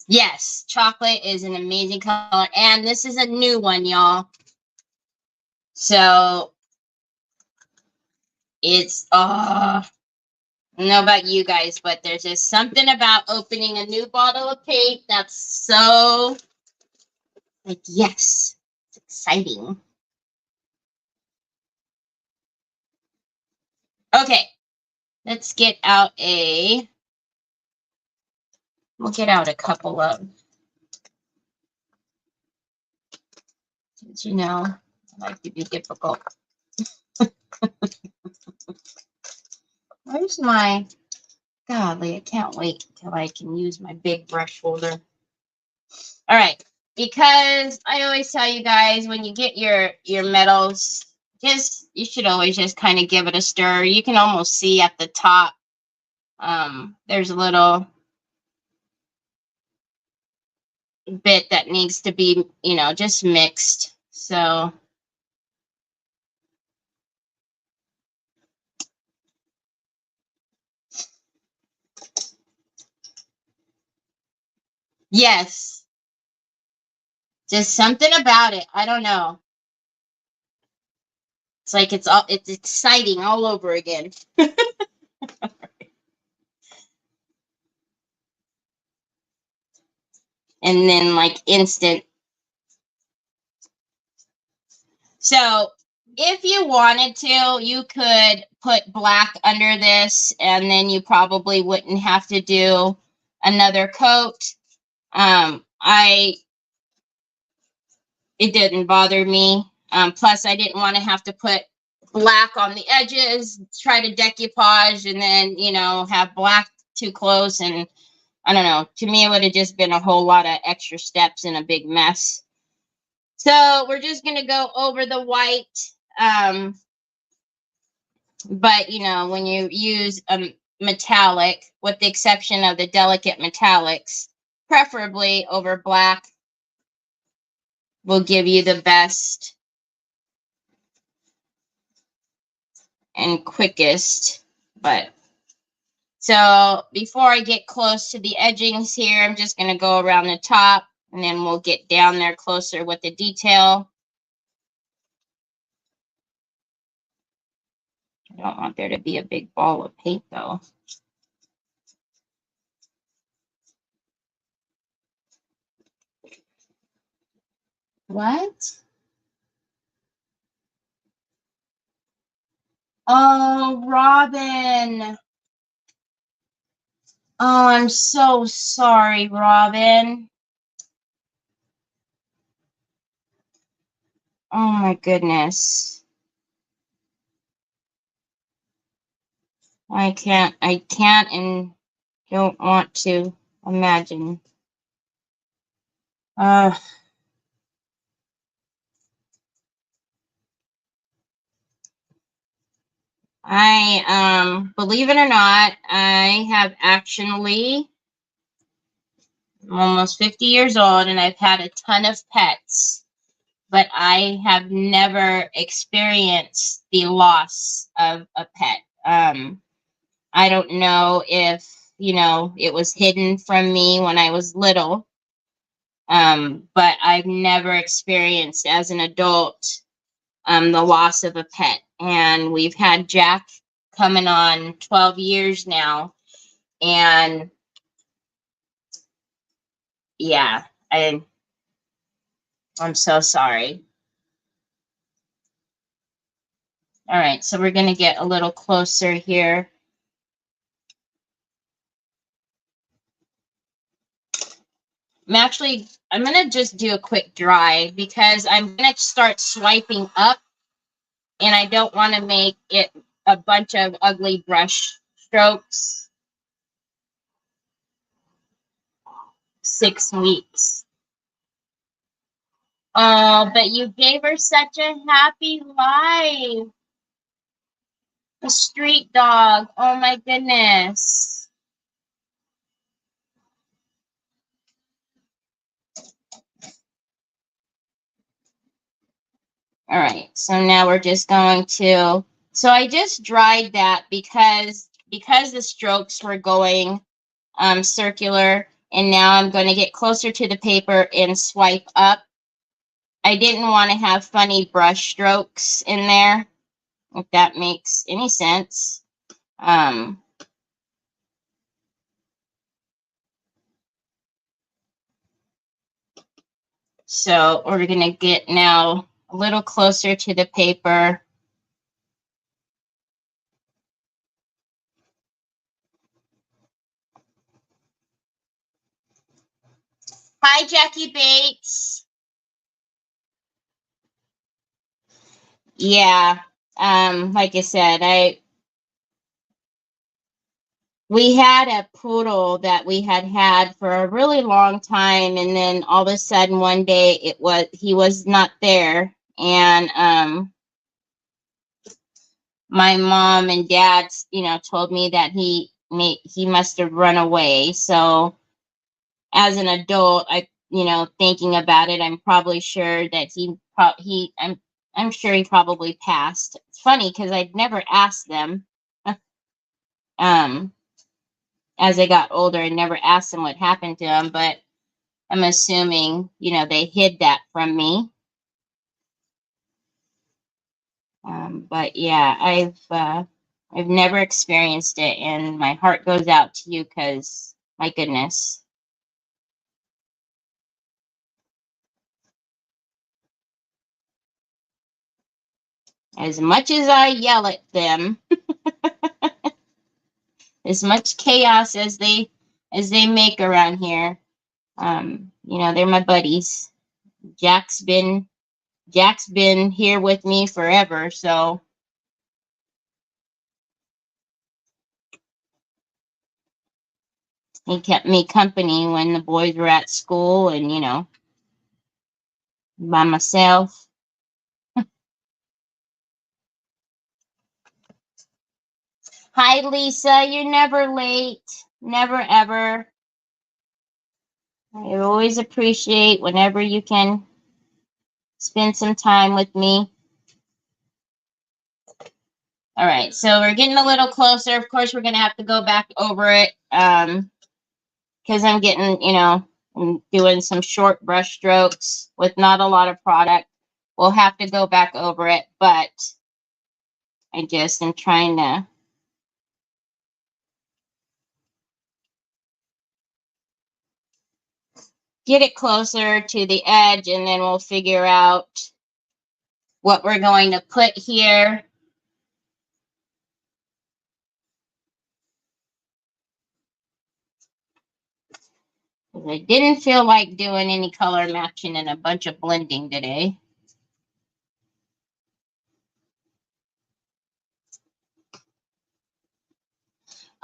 Yes, chocolate is an amazing color. And this is a new one, y'all. So it's, I don't know about you guys, but there's just something about opening a new bottle of paint that's so, like, yes, it's exciting. Okay, let's get out we'll get out a couple of, since you know, I like to be difficult. Where's my, golly, I can't wait until I can use my big brush holder. All right, because I always tell you guys, when you get your metals, you should always just kind of give it a stir. You can almost see at the top, there's a little bit that needs to be, just mixed. So yes, just something about it. I don't know. It's like it's exciting all over again. And then like instant. So if you wanted to, you could put black under this, and then you probably wouldn't have to do another coat. It didn't bother me. Plus, I didn't want to have to put black on the edges, try to decoupage, and then, have black too close. And I don't know. To me, it would have just been a whole lot of extra steps and a big mess. So we're just going to go over the white. But, when you use a metallic, with the exception of the delicate metallics, preferably over black, will give you the best and quickest. But so before I get close to the edgings here, I'm just going to go around the top, and then we'll get down there closer with the detail. I don't want there to be a big ball of paint though. What? Oh, Robin. Oh, I'm so sorry, Robin. Oh my goodness. I can't and don't want to imagine. Believe it or not, I have actually, I'm almost 50 years old, and I've had a ton of pets, but I have never experienced the loss of a pet. I don't know if, it was hidden from me when I was little, but I've never experienced as an adult the loss of a pet. And we've had Jack coming on 12 years now. And yeah, I'm so sorry. All right, so we're going to get a little closer here. I'm going to just do a quick dry, because I'm going to start swiping up, and I don't want to make it a bunch of ugly brush strokes. 6 weeks. Oh, but you gave her such a happy life. A street dog. Oh my goodness. All right, so now we're just going to, so I just dried that because the strokes were going circular, and now I'm going to get closer to the paper and swipe up. I didn't want to have funny brush strokes in there, if that makes any sense. So we're going to get now a little closer to the paper. Hi, Jackie Bates. Yeah, like I said, We had a poodle that we had for a really long time, and then all of a sudden one day he was not there, and my mom and dad, told me that he must have run away. So as an adult, thinking about it, I'm probably sure that I'm sure he probably passed. It's funny because I'd never asked them. um as I got older, I never asked them what happened to him, but I'm assuming, they hid that from me. But yeah, I've never experienced it, and my heart goes out to you because, my goodness. As much as I yell at them, as much chaos as they make around here, they're my buddies. Jack's been here with me forever, so he kept me company when the boys were at school and, by myself. Hi, Lisa. You're never late. Never, ever. I always appreciate whenever you can spend some time with me. All right, so we're getting a little closer. Of course, we're going to have to go back over it because I'm getting, I'm doing some short brush strokes with not a lot of product. We'll have to go back over it, but I just am trying to get it closer to the edge, and then we'll figure out what we're going to put here. I didn't feel like doing any color matching and a bunch of blending today.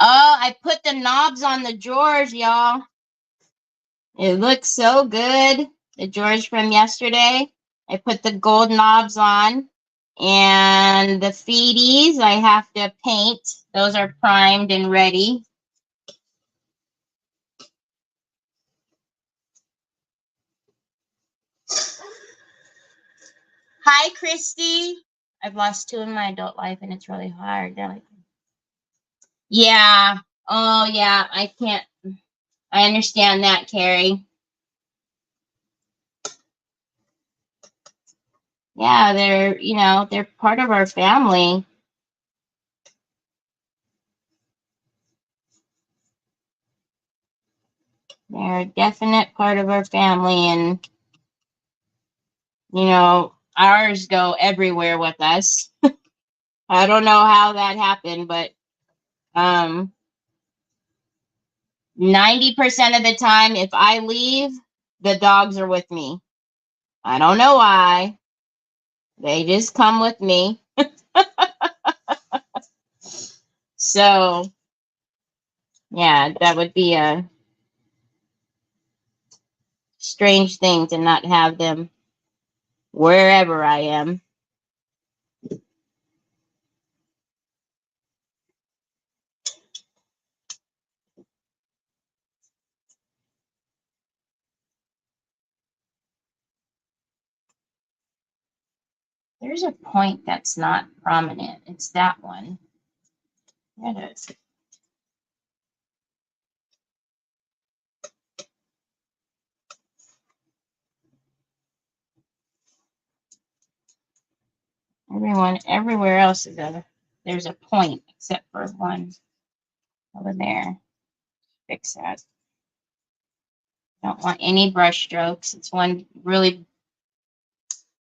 Oh, I put the knobs on the drawers, y'all. It looks so good. The drawers from yesterday. I put the gold knobs on. And the feeties I have to paint. Those are primed and ready. Hi, Christy. I've lost 2 in my adult life, and it's really hard. Yeah. Oh, yeah. I can't. I understand that, Carrie. Yeah, they're part of our family. They're a definite part of our family, and ours go everywhere with us. I don't know how that happened, but 90% of the time, if I leave, the dogs are with me. I don't know why. They just come with me. So, yeah, that would be a strange thing to not have them wherever I am. There's a point that's not prominent. It's that one. There it is. Everywhere else there's a point except for one over there. Fix that. Don't want any brush strokes. It's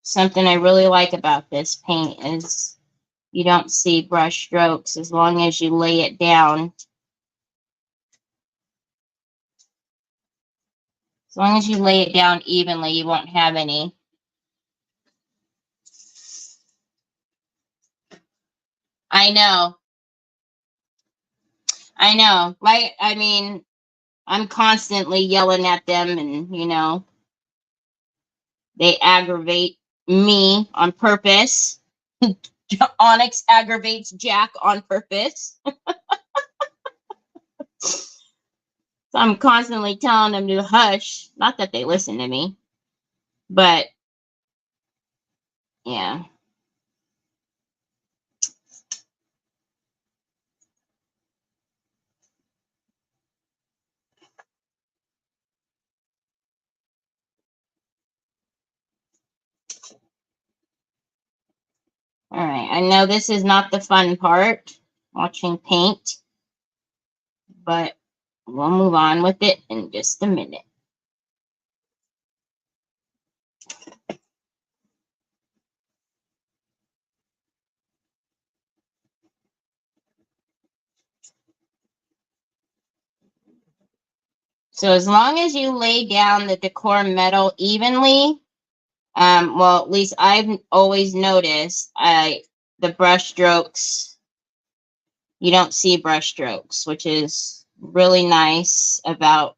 something I really like about this paint is you don't see brush strokes as long as you lay it down. As long as you lay it down evenly, you won't have any. I know. I know. Like, I mean, I'm constantly yelling at them, and they aggravate me on purpose. Onyx aggravates Jack on purpose. So I'm constantly telling them to hush. Not that they listen to me, but yeah. All right. I know this is not the fun part, watching paint, but we'll move on with it in just a minute. So as long as you lay down the decor metal evenly, well, at least I've always noticed, the brush strokes, you don't see brush strokes, which is really nice about,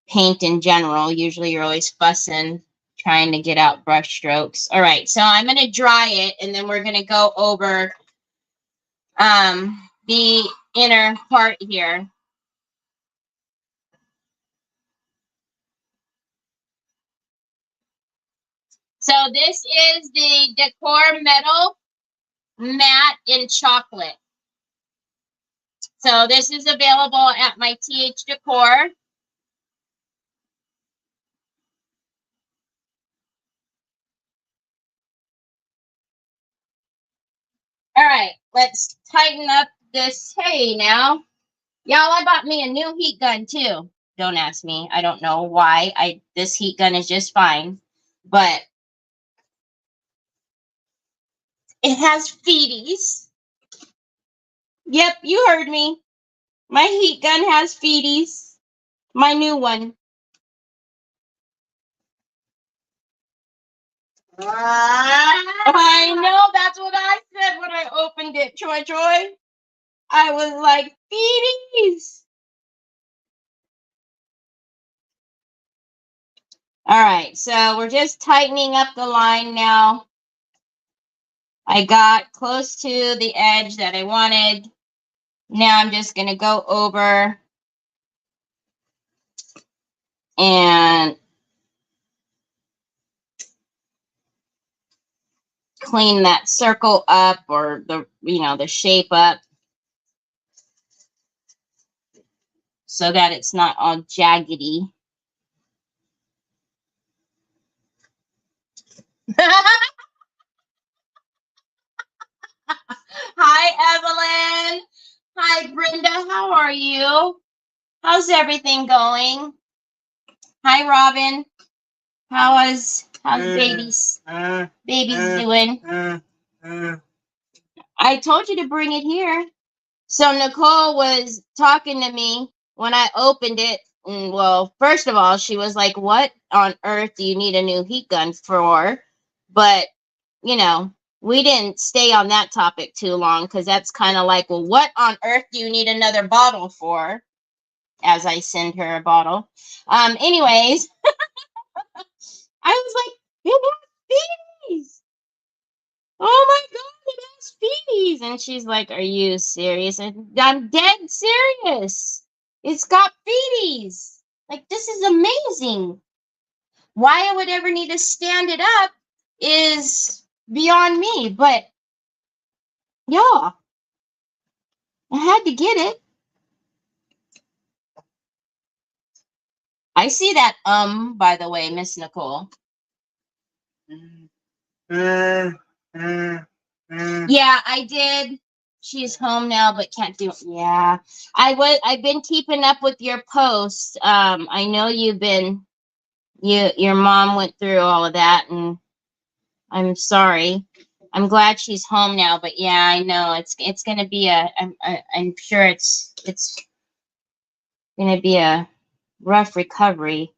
paint in general. Usually you're always fussing, trying to get out brush strokes. All right, so I'm going to dry it, and then we're going to go over the inner part here. So this is the Decor Metal Matte in Chocolate. So this is available at my TH Decor. All right, let's tighten up this hay now. Y'all, I bought me a new heat gun too. Don't ask me. I don't know why. This heat gun is just fine. But it has feeties. Yep, you heard me. My heat gun has feeties. My new one. I know, that's what I said when I opened it, Troy. I was like, feeties. All right, so we're just tightening up the line now. I got close to the edge that I wanted. Now I'm just going to go over and clean that circle up, or the shape up, so that it's not all jaggedy. Hi, Evelyn. Hi, Brenda. How are you? How's everything going? Hi, Robin. How's babies doing? I told you to bring it here. So Nicole was talking to me when I opened it. And, well, first of all, she was like, what on earth do you need a new heat gun for? But, we didn't stay on that topic too long, because that's kind of like, well, what on earth do you need another bottle for? As I send her a bottle. Anyways, I was like, it has feeties. Oh my God, it has feeties. And she's like, are you serious? And I'm dead serious. It's got feeties. Like, this is amazing. Why I would ever need to stand it up is beyond me. But, yeah, I had to get it. I see that, by the way, Miss Nicole. Yeah, I did. She's home now, but can't do it. Yeah, I've been keeping up with your posts. I know you've been. Your mom went through all of that, and I'm sorry. I'm glad she's home now, but yeah, I know it's gonna be I'm sure it's gonna be a rough recovery.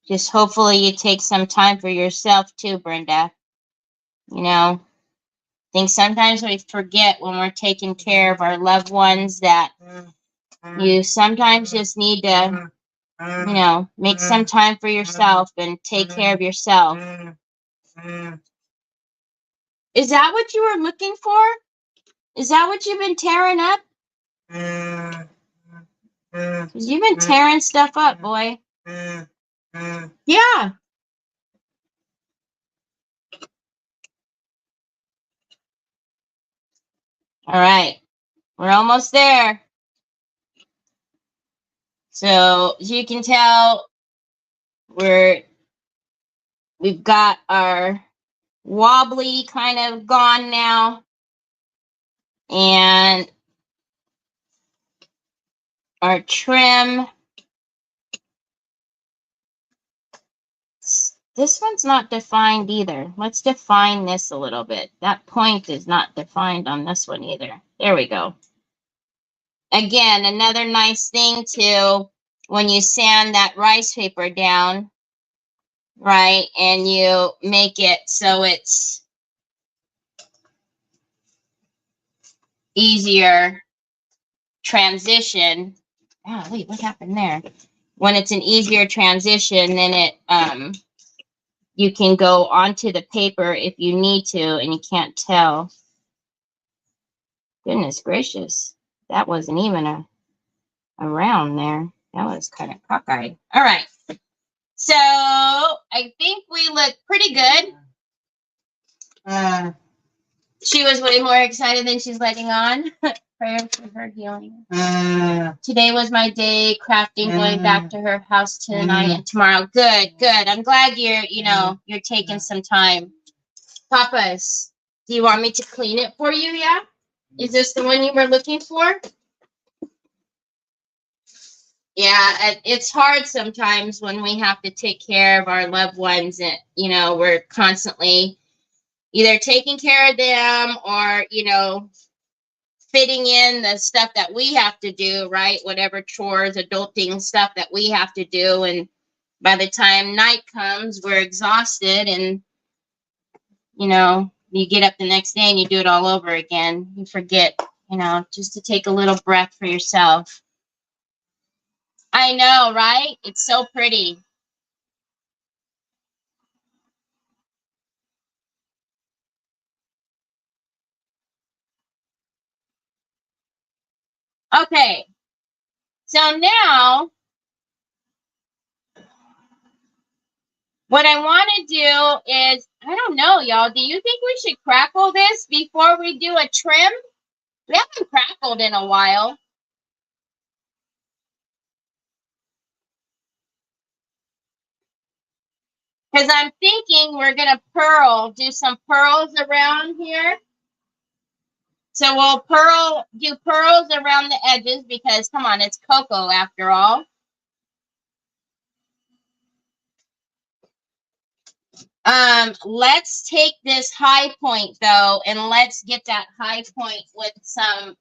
Just hopefully you take some time for yourself too, Brenda. You know, I think sometimes we forget when we're taking care of our loved ones that you sometimes just need to, you know, make some time for yourself and take care of yourself. Is that what you were looking for? Is that what you've been tearing up? 'Cause you've been tearing stuff up, boy. Yeah. All right. We're almost there. So as you can tell, we've got our wobbly kind of gone now. And our trim. This one's not defined either. Let's define this a little bit. That point is not defined on this one either. There we go. Again, another nice thing too, when you sand that rice paper down, right, and you make it so it's easier transition. Oh, wait, what happened there? When it's an easier transition, then it you can go onto the paper if you need to and you can't tell. Goodness gracious. That wasn't even a round there. That was kind of cockeyed. All right. So I think we look pretty good. She was way more excited than she's letting on. Prayer for her healing. Today was my day crafting, going back to her house tonight and tomorrow. Good, good. I'm glad you're taking some time. Papas, do you want me to clean it for you? Yeah? Is this the one you were looking for? Yeah, it's hard sometimes when we have to take care of our loved ones and, we're constantly either taking care of them or, fitting in the stuff that we have to do, right? Whatever chores, adulting stuff that we have to do. And by the time night comes, we're exhausted and, you get up the next day and you do it all over again. You forget, just to take a little breath for yourself. I know, right? It's so pretty. Okay. So now, what I want to do is, I don't know, y'all. Do you think we should crackle this before we do a trim? We haven't crackled in a while. Because I'm thinking we're going to do some pearls around here. So we'll do pearls around the edges because, come on, it's cocoa after all. Let's take this high point though, and let's get that high point with something.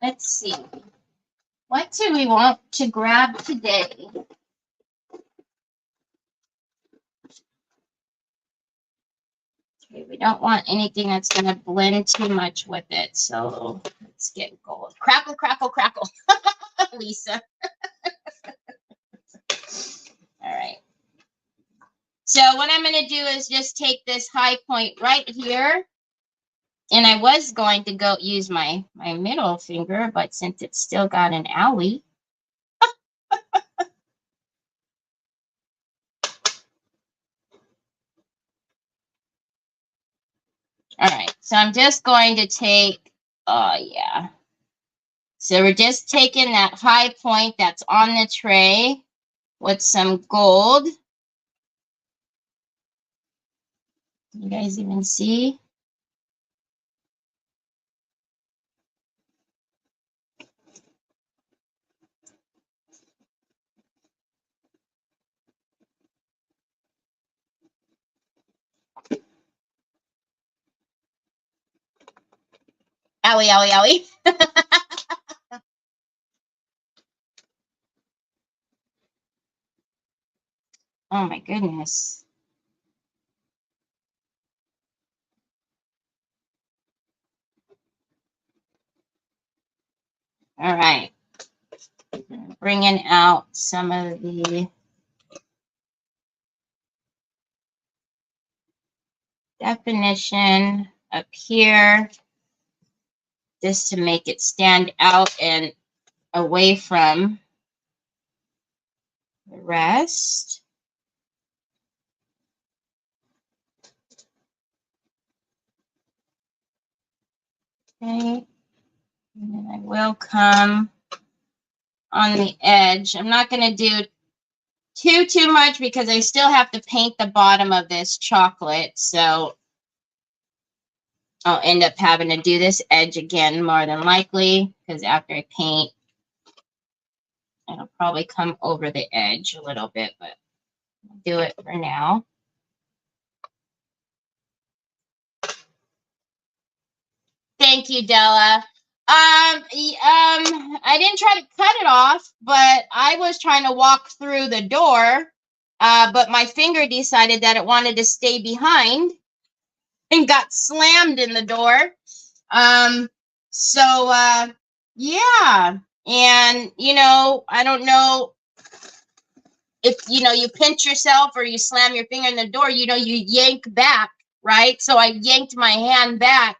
Let's see. What do we want to grab today? Okay, we don't want anything that's going to blend too much with it. So let's get gold. Crackle, crackle, crackle. Lisa. All right. So what I'm going to do is just take this high point right here. And I was going to go use my middle finger, but since it's still got an owie. All right. So I'm just going to take, oh yeah. So we're just taking that high point that's on the tray with some gold. You guys even see? Owie, owie, owie. Oh my goodness. All right. Bringing out some of the definition up here, just to make it stand out and away from the rest. Okay, and then I will come on the edge. I'm not going to do too much because I still have to paint the bottom of this chocolate, so I'll end up having to do this edge again more than likely, because after I paint, it'll probably come over the edge a little bit, but I'll do it for now. Thank you, Della. I didn't try to cut it off, but I was trying to walk through the door, but my finger decided that it wanted to stay behind and got slammed in the door. Yeah. And, you know, I don't know if, you know, you pinch yourself or you slam your finger in the door, you know, you yank back, right? So I yanked my hand back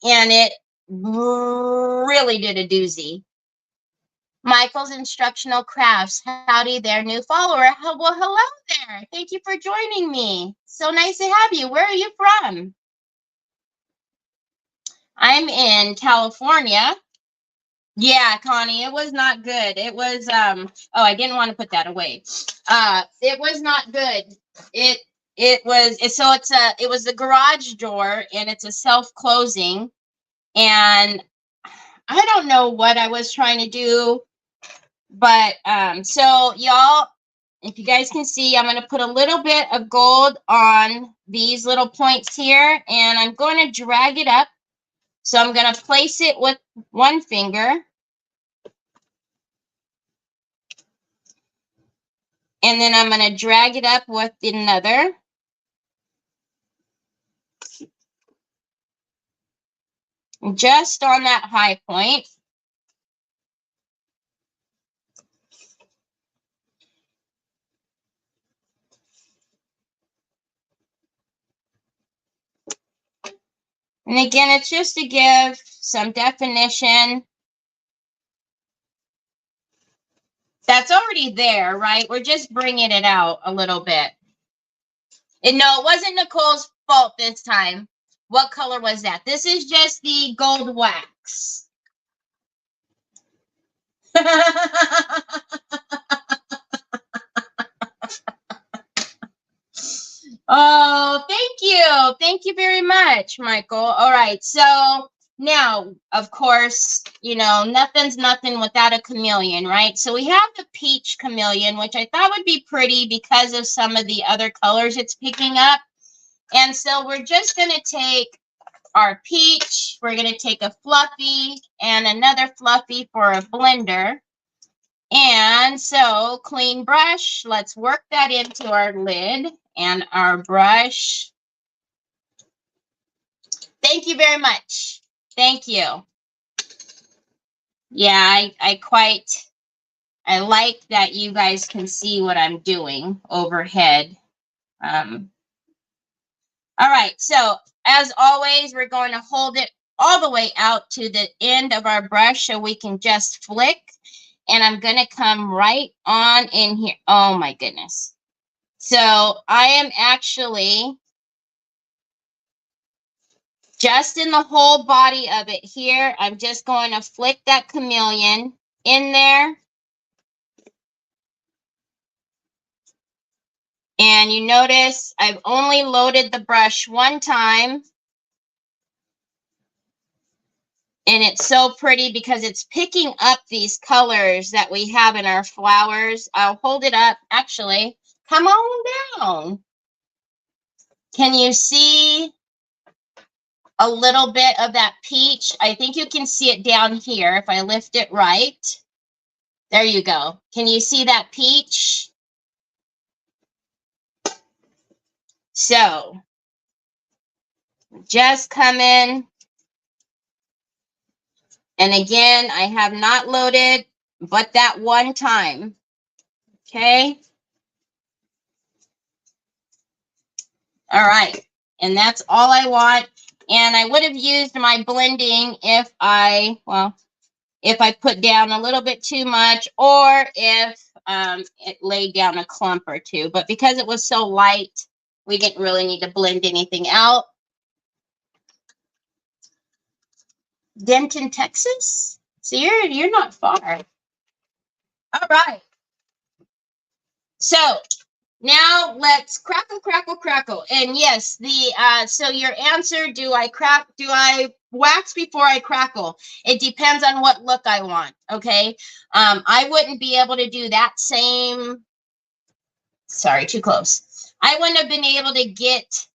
and it really did a doozy. Michael's Instructional Crafts. Howdy there, new follower. Well, hello there. Thank you for joining me. So nice to have you. Where are you from? I'm in California. Yeah, Connie, it was not good. It was, oh, I didn't want to put that away. It was not good. It was the garage door, and it's a self-closing, and I don't know what I was trying to do, but, so y'all, if you guys can see, I'm going to put a little bit of gold on these little points here, and I'm going to drag it up. So I'm going to place it with one finger. And then I'm going to drag it up with another. Just on that high point. And again, it's just to give some definition. That's already there, right? We're just bringing it out a little bit. And no, it wasn't Nicole's fault this time. What color was that? This is just the gold wax. Oh, thank you. Thank you very much, Michael. All right. So now, of course, you know, nothing's nothing without a chameleon, right? So we have the peach chameleon, which I thought would be pretty because of some of the other colors it's picking up. And so we're just going to take our peach. We're going to take a fluffy and another fluffy for a blender. And so clean brush, let's work that into our lid and our brush. Thank you very much. Thank you. Yeah, I like that you guys can see what I'm doing overhead. All right, so as always, we're going to hold it all the way out to the end of our brush so we can just flick. And I'm going to come right on in here. Oh, my goodness. So I am actually just in the whole body of it here. I'm just going to flick that chameleon in there. And you notice I've only loaded the brush one time. And it's so pretty because it's picking up these colors that we have in our flowers. I'll hold it up. Actually, come on down. Can you see a little bit of that peach. I think you can see it down here if I lift it right. There you go. Can you see that peach? So just come in. And again, I have not loaded, but that one time. Okay. All right. And that's all I want. And I would have used my blending if I put down a little bit too much, or if it laid down a clump or two. But because it was so light, we didn't really need to blend anything out. Denton, Texas? So you're not far. All right. So now let's crackle, crackle, crackle. And yes, so your answer, do I wax before I crackle? It depends on what look I want, okay? I wouldn't be able to do that same, sorry, too close. I wouldn't have been able to get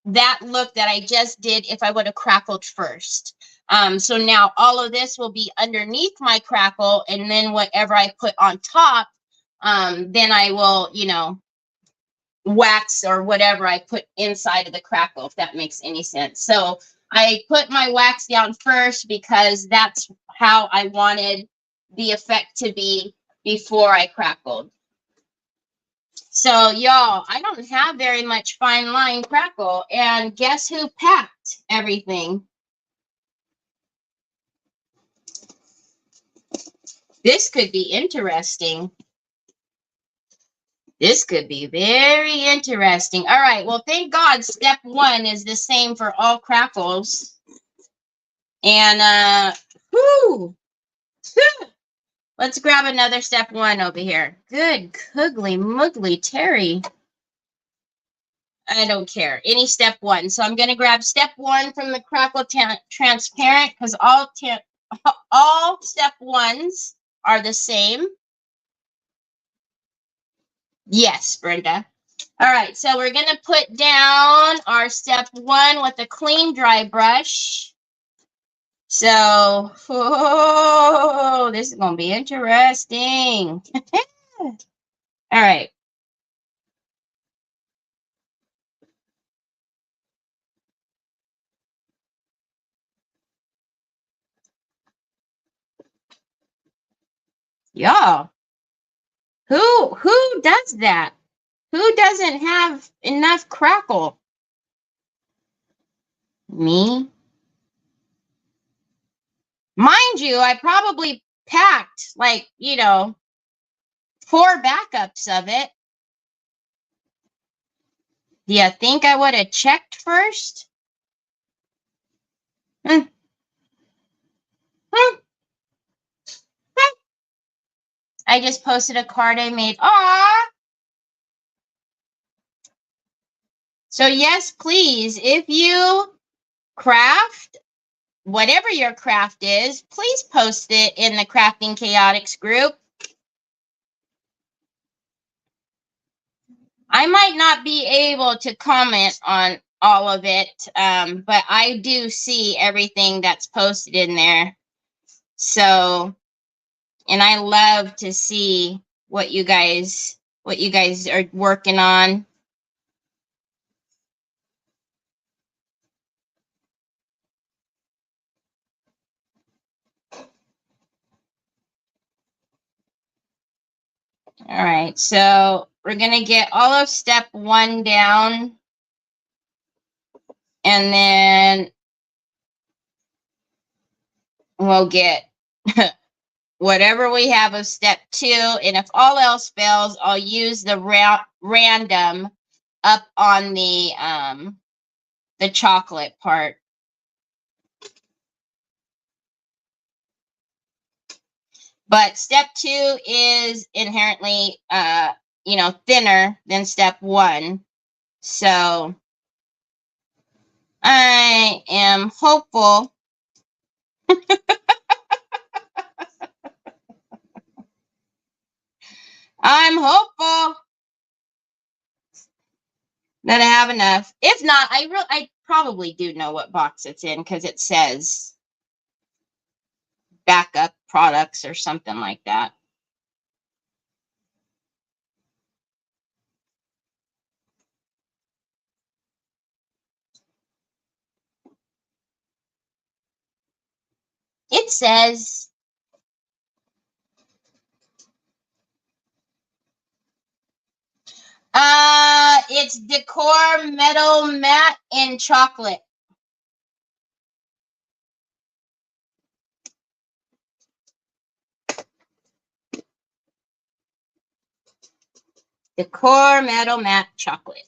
that look that I just did if I would have crackled first. So now all of this will be underneath my crackle, and then whatever I put on top, then I will, wax or whatever I put inside of the crackle, if that makes any sense. So I put my wax down first because that's how I wanted the effect to be before I crackled. So y'all, I don't have very much fine line crackle, and guess who packed everything? This could be interesting. This could be very interesting. All right. Well, thank God step 1 is the same for all crackles. And let's grab another step 1 over here. Good googly muggly Terry. I don't care. Any step 1. So I'm going to grab step 1 from the crackle transparent, because all step 1s are the same. Yes, Brenda. All right, so we're going to put down our step 1 with a clean, dry brush. So, this is going to be interesting. All right. Y'all, who does that? Who doesn't have enough crackle? Me? Mind you, I probably packed 4 backups of it. Do you think I would have checked first? I just posted a card I made. Aww. So yes, please, if you craft, whatever your craft is, please post it in the Crafting Chaotix group. I might not be able to comment on all of it, but I do see everything that's posted in there. So, and I love to see what you guys are working on. All right, so we're going to get all of step 1 down, and then we'll get whatever we have of step 2, and if all else fails, I'll use the random up on the chocolate part. But step 2 is inherently, thinner than step 1. So I am hopeful. I'm hopeful that I have enough. If not, I probably do know what box it's in because it says backup products or something like that. It says it's Decor Metal Matte in chocolate. Decor Metal Matte chocolate.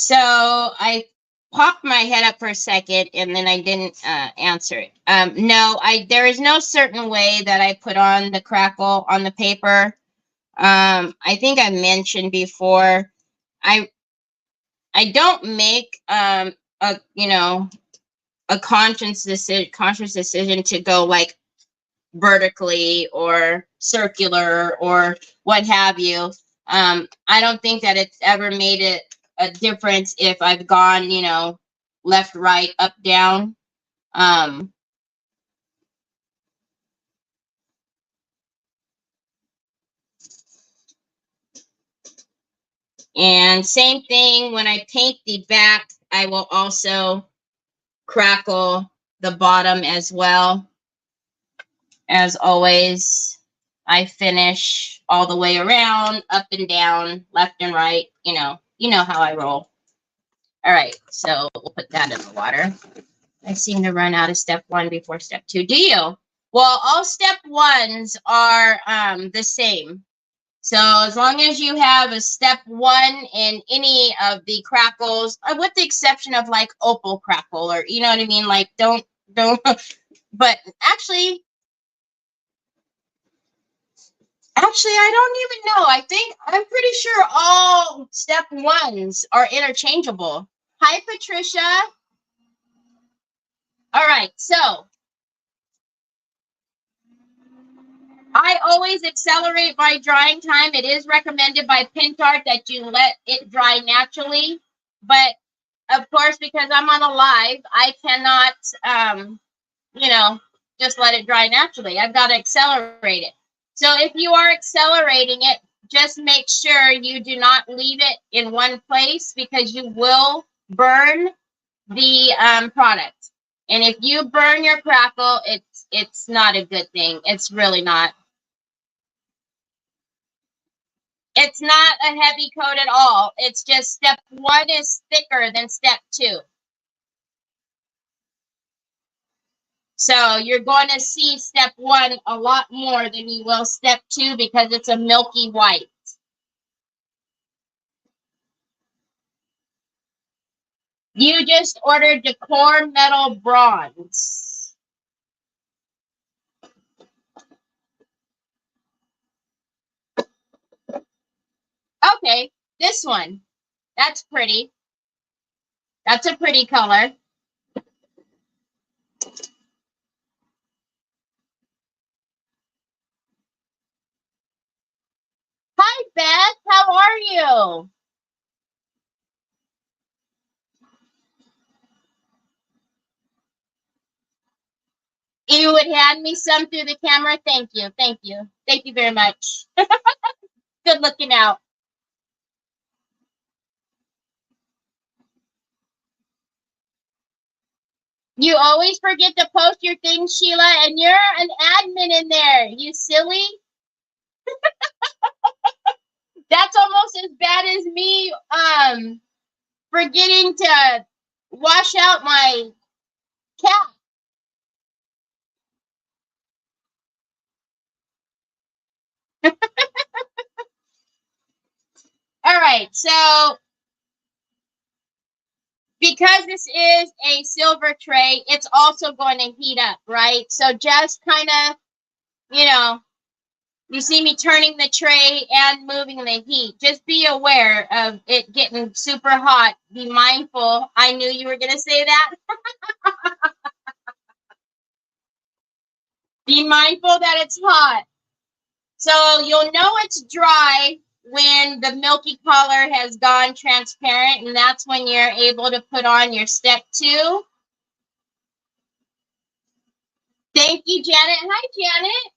So I popped my head up for a second and then I didn't answer it. No, there is no certain way that I put on the crackle on the paper. I think I mentioned before, I don't make a a conscious decision to go like vertically or circular or what have you. I don't think that it's ever made it a difference if I've gone, left, right, up, down. And same thing when I paint the back, I will also crackle the bottom as well. As always, I finish all the way around, up and down, left and right. You know how I roll. All right, so we'll put that in the water. I seem to run out of step 1 before step 2. Do you? Well, all step 1s are the same. So as long as you have a step 1 in any of the crackles, with the exception of like opal crackle, or you know what I mean, like don't. But actually, I don't even know. I'm pretty sure all step 1s are interchangeable. Hi, Patricia. All right, so I always accelerate my drying time. It is recommended by Pentart that you let it dry naturally. But of course, because I'm on a live, I cannot, just let it dry naturally. I've got to accelerate it. So if you are accelerating it, just make sure you do not leave it in one place because you will burn the product. And if you burn your crackle, it's not a good thing. It's really not. It's not a heavy coat at all. It's just step 1 is thicker than step 2. So you're going to see step 1 a lot more than you will step 2 because it's a milky white. You just ordered Decor Metal Bronze. Okay, this one. That's pretty. That's a pretty color. Hi, Beth. How are you? You would hand me some through the camera? Thank you. Thank you. Thank you very much. Good looking out. You always forget to post your things, Sheila, and you're an admin in there. You silly. That's almost as bad as me forgetting to wash out my cat. All right, so because this is a silver tray, it's also going to heat up, right? So just kind of, you know, you see me turning the tray and moving the heat. Just be aware of it getting super hot. Be mindful. I knew you were going to say that. Be mindful that it's hot. So you'll know it's dry when the milky color has gone transparent, and that's when you're able to put on your step 2. Thank you, Janet. Hi, Janet.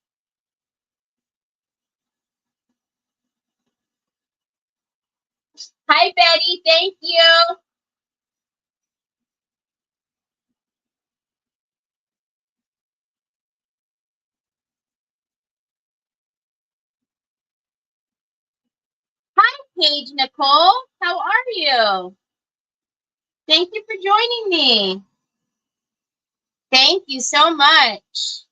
Hi, Betty. Thank you. Hi, Paige Nicole. How are you? Thank you for joining me. Thank you so much.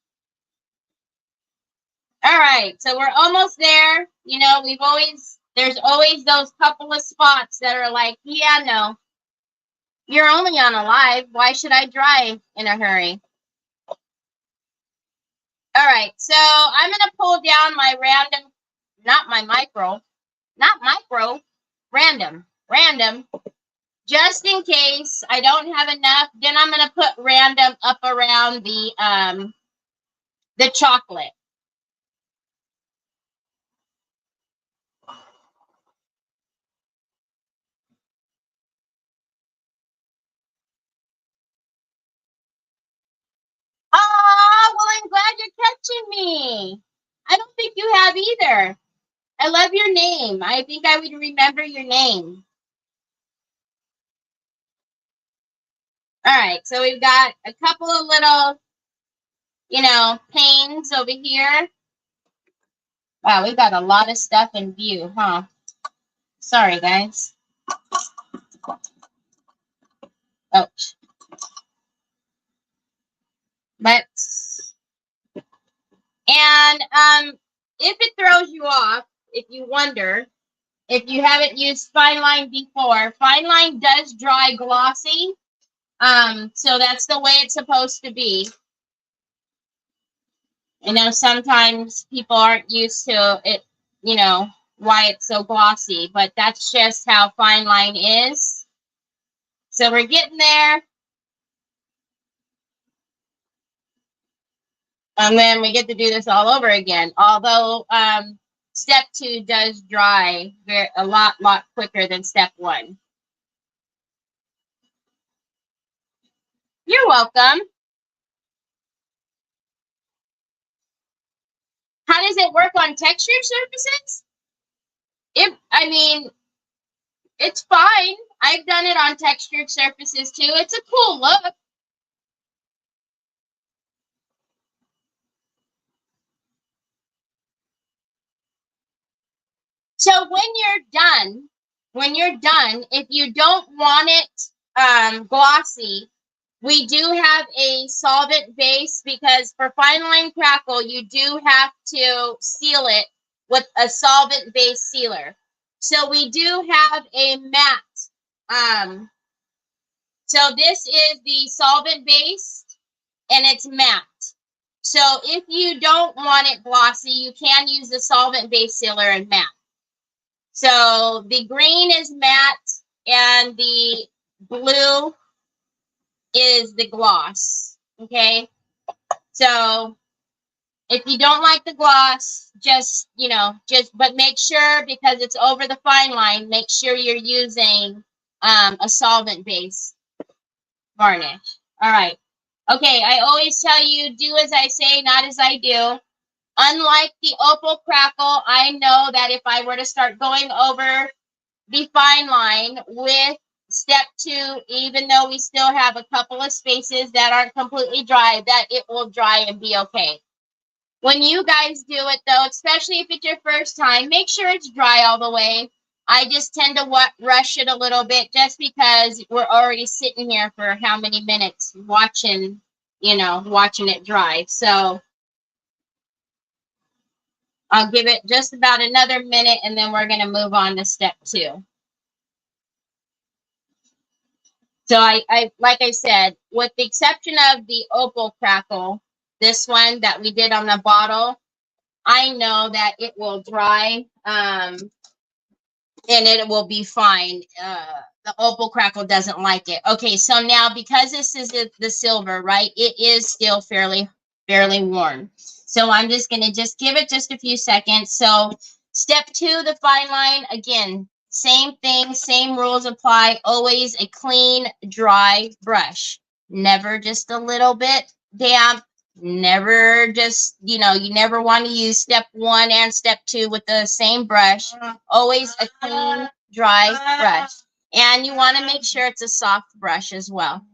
All right, so we're almost there. You know, there's always those couple of spots that are like, yeah, no, you're only on a live. Why should I drive in a hurry? All right, so I'm going to pull down my random, random, just in case I don't have enough. Then I'm going to put random up around the chocolate. Oh, well, I'm glad you're catching me. I don't think you have either. I love your name. I think I would remember your name. All right, so we've got a couple of little, panes over here. Wow, we've got a lot of stuff in view, huh? Sorry, guys. Oh. And if it throws you off, if you wonder, if you haven't used fine line before, fine line does dry glossy. So that's the way it's supposed to be. I know sometimes people aren't used to it, why it's so glossy, but that's just how fine line is. So we're getting there. And then we get to do this all over again. Although step 2 does dry a lot quicker than step 1. You're welcome. How does it work on textured surfaces? It's fine. I've done it on textured surfaces too. It's a cool look. So when you're done, if you don't want it glossy, we do have a solvent base, because for fine line crackle, you do have to seal it with a solvent base sealer. So we do have a matte. So this is the solvent base, and it's matte. So if you don't want it glossy, you can use the solvent base sealer and matte. So the green is matte and the blue is the gloss. Okay. So if you don't like the gloss, but make sure, because it's over the fine line, make sure you're using a solvent base varnish. All right. Okay. I always tell you, do as I say, not as I do. Unlike the opal crackle, I know that if I were to start going over the fine line with step 2, even though we still have a couple of spaces that aren't completely dry, that it will dry and be okay. When you guys do it, though, especially if it's your first time, make sure it's dry all the way. I just tend to rush it a little bit, just because we're already sitting here for how many minutes watching it dry. So I'll give it just about another minute, and then we're going to move on to step 2. So I like I said, with the exception of the opal crackle, this one that we did on the bottle, I know that it will dry, and it will be fine. The opal crackle doesn't like it. Okay, so now because this is the silver, right? It is still fairly warm. So I'm just gonna just give it just a few seconds. So step 2, the fine line. Again, same thing, same rules apply. Always a clean, dry brush. Never just a little bit damp. Never just, you never want to use step 1 and step 2 with the same brush. Always a clean, dry brush. And you want to make sure it's a soft brush as well.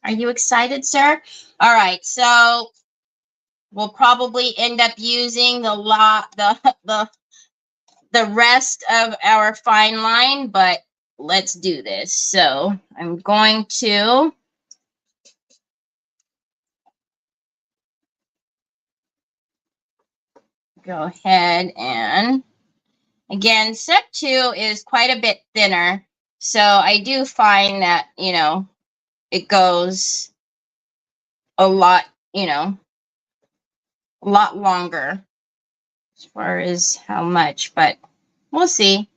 Are you excited, sir? All right, so we'll probably end up using the rest of our fine line, but let's do this. So I'm going to go ahead and, again, step 2 is quite a bit thinner. So I do find that, it goes a lot, a lot longer as far as how much, but we'll see.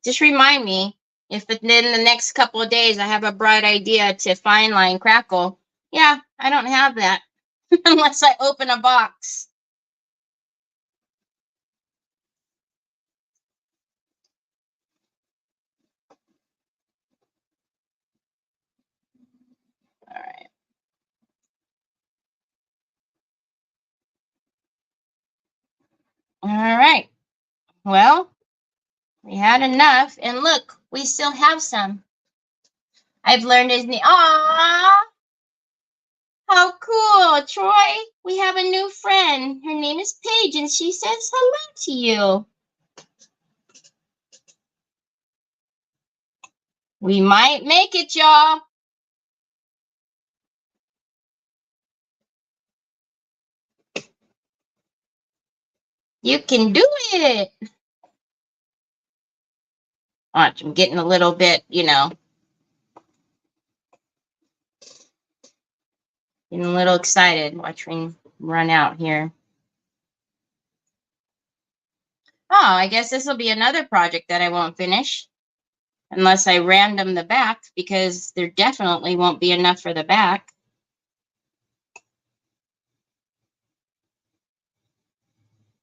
Just remind me if in the next couple of days I have a bright idea to fine line crackle. Yeah, I don't have that unless I open a box. All right. All right. Well, we had enough, and look, we still have some. I've learned his name. Aww! How cool, Troy. We have a new friend. Her name is Paige, and she says hello to you. We might make it, y'all. You can do it. Watch, I'm getting a little bit, getting a little excited. Watch me run out here. Oh, I guess this will be another project that I won't finish unless I random the back, because there definitely won't be enough for the back.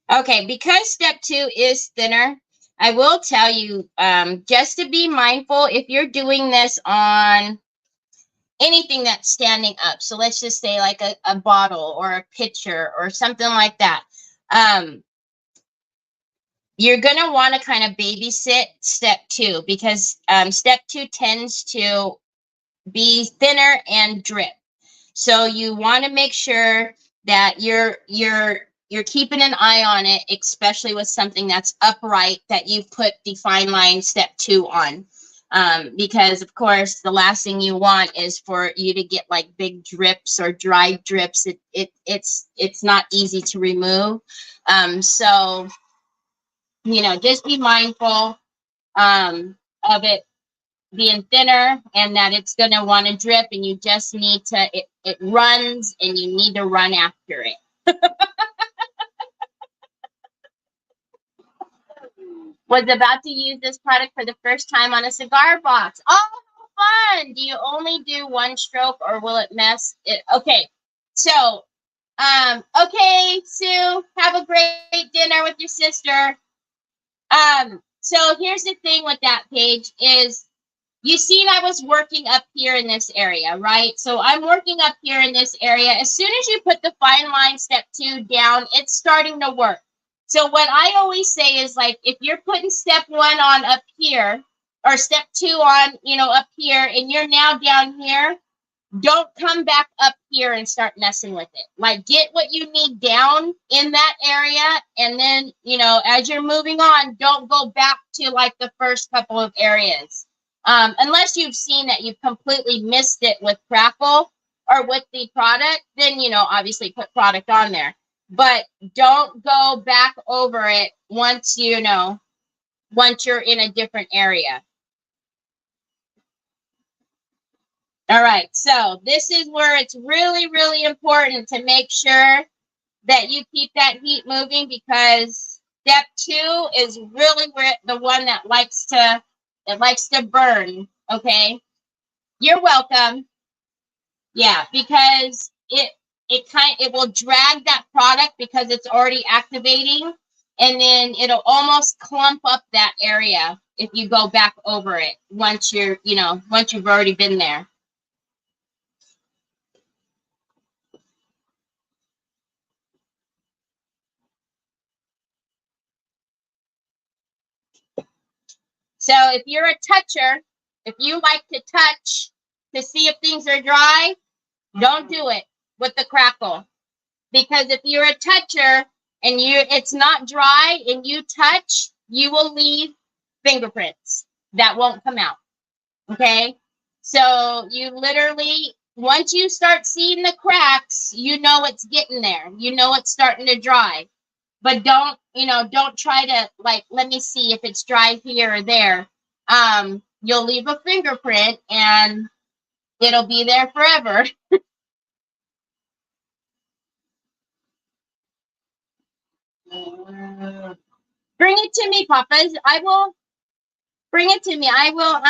Okay, because step 2 is thinner, I will tell you, just to be mindful if you're doing this on anything that's standing up. So let's just say like a bottle or a pitcher or something like that. You're going to want to kind of babysit step 2, because step 2 tends to be thinner and drip. So you want to make sure that you're keeping an eye on it, especially with something that's upright that you put the fine line step 2 on. Because of course the last thing you want is for you to get like big drips or dry drips. It's not easy to remove. So just be mindful of it being thinner and that it's going to want to drip, and you just need to, it runs and you need to run after it. Was about to use this product for the first time on a cigar box. Oh, how fun! Do you only do one stroke or will it mess it? Okay, so, okay, Sue, have a great dinner with your sister. So here's the thing with that page is, you seen I was working up here in this area, right? So I'm working up here in this area. As soon as you put the fine line step 2 down, it's starting to work. So what I always say is, like, if you're putting step 1 on up here, or step 2 on, up here, and you're now down here, don't come back up here and start messing with it. Like, get what you need down in that area, and then, as you're moving on, don't go back to like the first couple of areas. Unless you've seen that you've completely missed it with Crackle or with the product, then, you know, obviously put product on there. But don't go back over it once, you know, once you're in a different area. All right, so this is where it's really, really important to make sure that you keep that heat moving, because step 2 is really where the one that likes to burn. You're welcome. Yeah, because it will drag that product because it's already activating, and then it'll almost clump up that area if you go back over it once once you've already been there. So if you're a toucher, if you like to touch to see if things are dry, don't do it with the Crackle. Because if you're a toucher and it's not dry and you touch, you will leave fingerprints that won't come out. Okay? So you literally, once you start seeing the cracks, you know it's getting there. You know it's starting to dry. But don't try to, like, let me see if it's dry here or there. You'll leave a fingerprint and it'll be there forever. Bring it to me, Papas. I will bring it to me. I will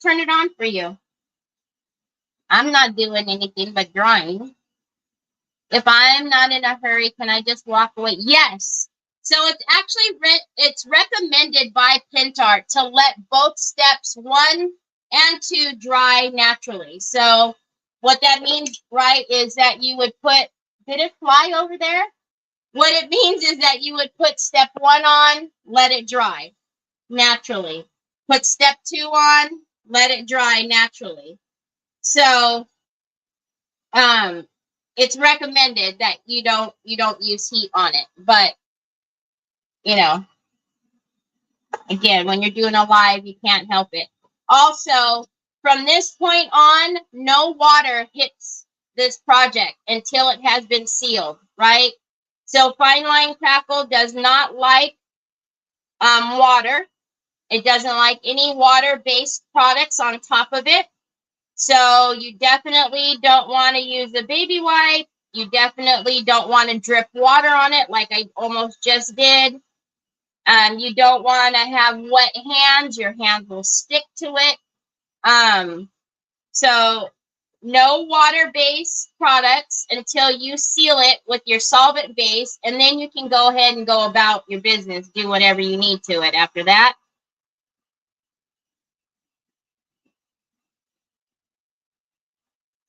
turn it on for you. I'm not doing anything but drawing. If I'm not in a hurry, can I just walk away? Yes. So it's actually it's recommended by Pentart to let both steps 1 and 2 dry naturally. So what that means, right, is that you would put, did it fly over there? What it means is that you would put step 1 on, let it dry naturally. Put step 2 on, let it dry naturally. So it's recommended that you don't use heat on it. But again, when you're doing a live, you can't help it. Also, from this point on, no water hits this project until it has been sealed, right? So fine line Crackle does not like water. It doesn't like any water-based products on top of it. So you definitely don't want to use a baby wipe. You definitely don't want to drip water on it like I almost just did. You don't want to have wet hands. Your hands will stick to it. So no water-based products until you seal it with your solvent base, and then you can go ahead and go about your business. Do whatever you need to it after that.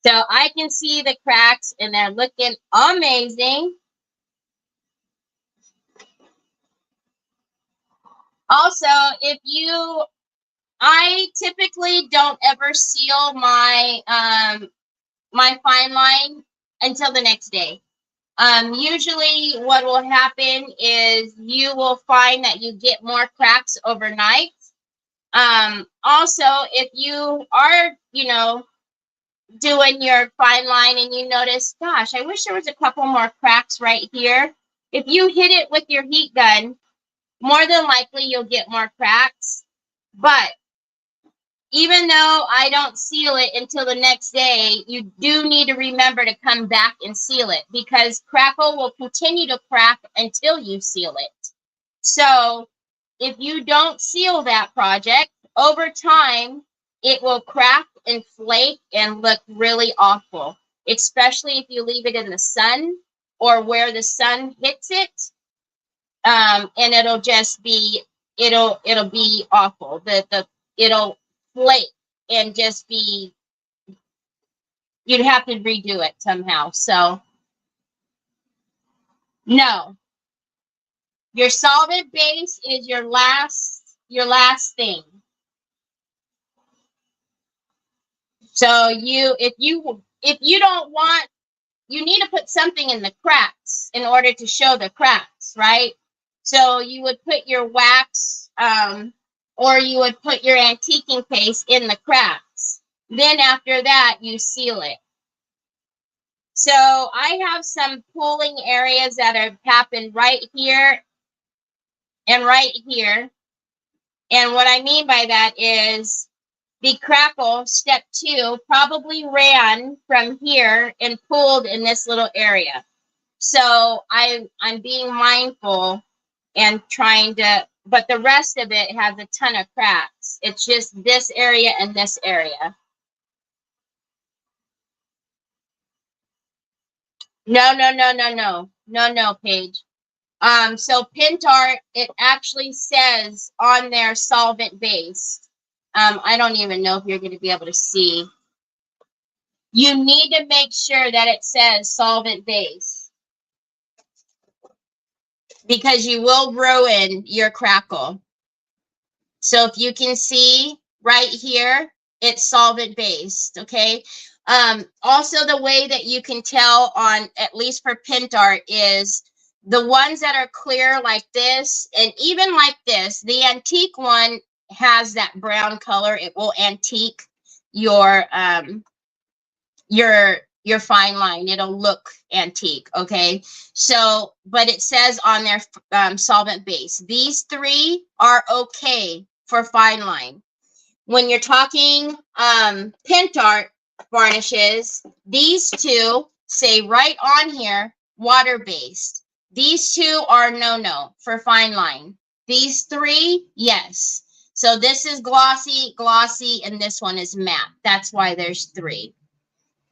So I can see the cracks, and they're looking amazing. Also, I typically don't ever seal my my fine line until the next day. Usually what will happen is you will find that you get more cracks overnight. Also, if you are, doing your fine line and you notice, gosh, I wish there was a couple more cracks right here. If you hit it with your heat gun, more than likely you'll get more cracks. But even though I don't seal it until the next day, you do need to remember to come back and seal it, because Crackle will continue to crack until you seal it. So if you don't seal that project, over time, it will crack and flake and look really awful, especially if you leave it in the sun or where the sun hits it. And it'll just be, it'll be awful. It'll flake and just be, you'd have to redo it somehow. So no, your solvent base is your last thing. So if you don't want, you need to put something in the cracks in order to show the cracks, right? So you would put your wax or you would put your antiquing paste in the cracks. Then after that, you seal it. So I have some pooling areas that have happened right here and right here. And what I mean by that is the crackle, step 2, probably ran from here and pooled in this little area. So I'm being mindful and trying to, but the rest of it has a ton of cracks. It's just this area and this area. No, Paige. So Pentart, it actually says on there solvent based. I don't even know if you're going to be able to see. You need to make sure that it says solvent based, because you will ruin your crackle. So if you can see right here, it's solvent based, okay? Also, the way that you can tell on, at least for Pentart, is the ones that are clear like this, and even like this, the antique one has that brown color. It will antique your fine line. It'll look antique, okay? So, but it says on there solvent base. These 3 are okay for fine line. When you're talking Pentart varnishes, these 2 say right on here water based. These 2 are no for fine line. These 3, yes. So this is glossy, and this one is matte. That's why there's 3.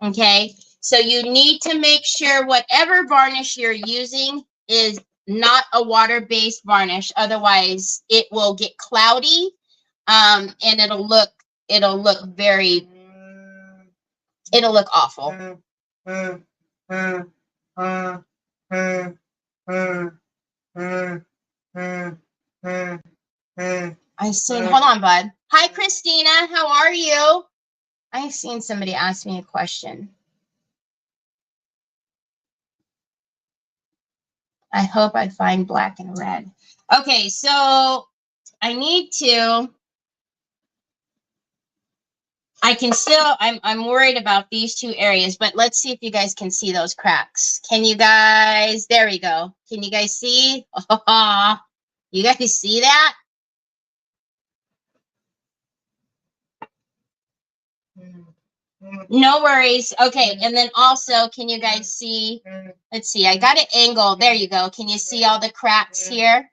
Okay, so you need to make sure whatever varnish you're using is not a water-based varnish. Otherwise, it will get cloudy, and it'll look awful. I seen. Hold on, bud. Hi, Christina. How are you? I've seen somebody ask me a question. I hope I find black and red. Okay, so I need to. I can still. I'm worried about these 2 areas, but let's see if you guys can see those cracks. Can you guys? There we go. Can you guys see? Oh, you guys see that? No worries. Okay, and then also, can you guys see? Let's see. I got it angled. There you go. Can you see all the cracks here?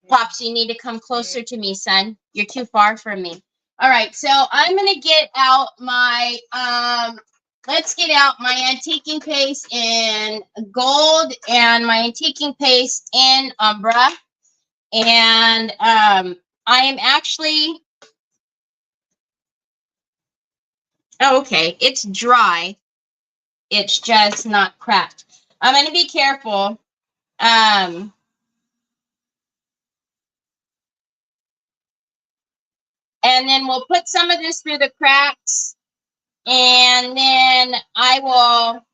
Pops, you need to come closer to me, son. You're too far from me. All right, so I'm going to get out my, let's get out my antiquing paste in gold and my antiquing paste in Umbra. And I am actually, oh, okay, it's dry. It's just not cracked. I'm going to be careful. And then we'll put some of this through the cracks. And then I will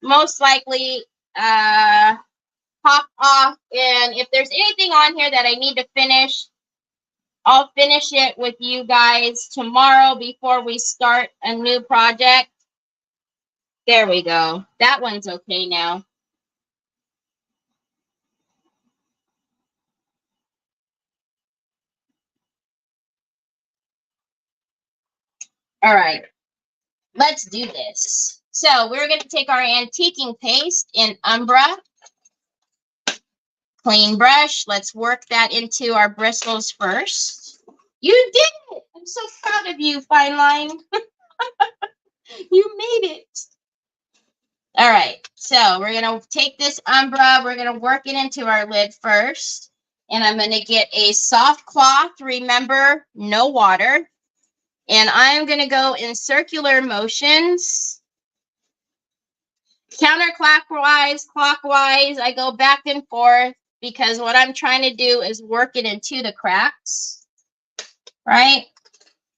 most likely pop off. And if there's anything on here that I need to finish, I'll finish it with you guys tomorrow before we start a new project. There we go. That one's okay now. All right, let's do this. So we're going to take our antiquing paste in Umbra. Clean brush. Let's work that into our bristles first. You did it. I'm so proud of you, Fine Line. You made it. All right, so we're going to take this Umbra. We're going to work it into our lid first. And I'm going to get a soft cloth. Remember, no water. And I'm going to go in circular motions. Counterclockwise, clockwise. I go back and forth because what I'm trying to do is work it into the cracks. Right?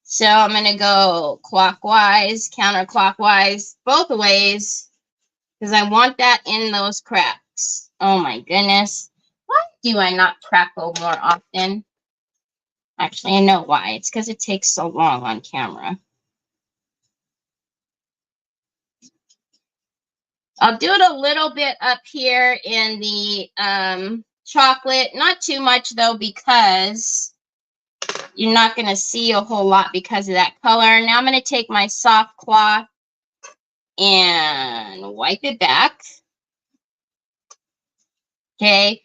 So I'm going to go clockwise, counterclockwise, both ways, because I want that in those cracks. Oh my goodness. Why do I not crackle more often? Actually, I know why. It's because it takes so long on camera. I'll do it a little bit up here in the chocolate. Not too much, though, because you're not going to see a whole lot because of that color. Now I'm going to take my soft cloth and wipe it back. Okay.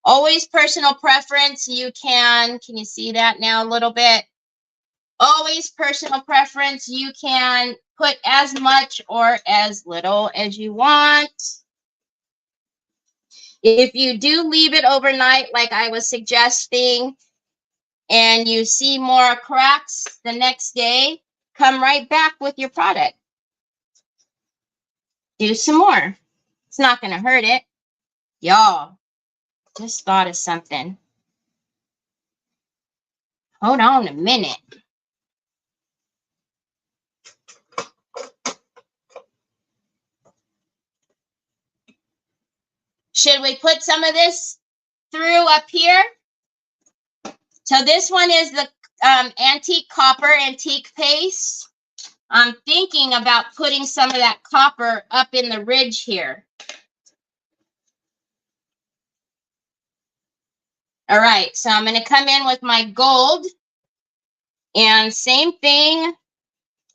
Always personal preference. You can you see that now a little bit? Always personal preference. You can put as much or as little as you want. If you do leave it overnight, like I was suggesting, and you see more cracks the next day, come right back with your product. Do some more. It's not going to hurt it. Y'all, just thought of something. Hold on a minute. Should we put some of this through up here? So this one is the antique copper antique paste. I'm thinking about putting some of that copper up in the ridge here. All right, so I'm going to come in with my gold. And same thing,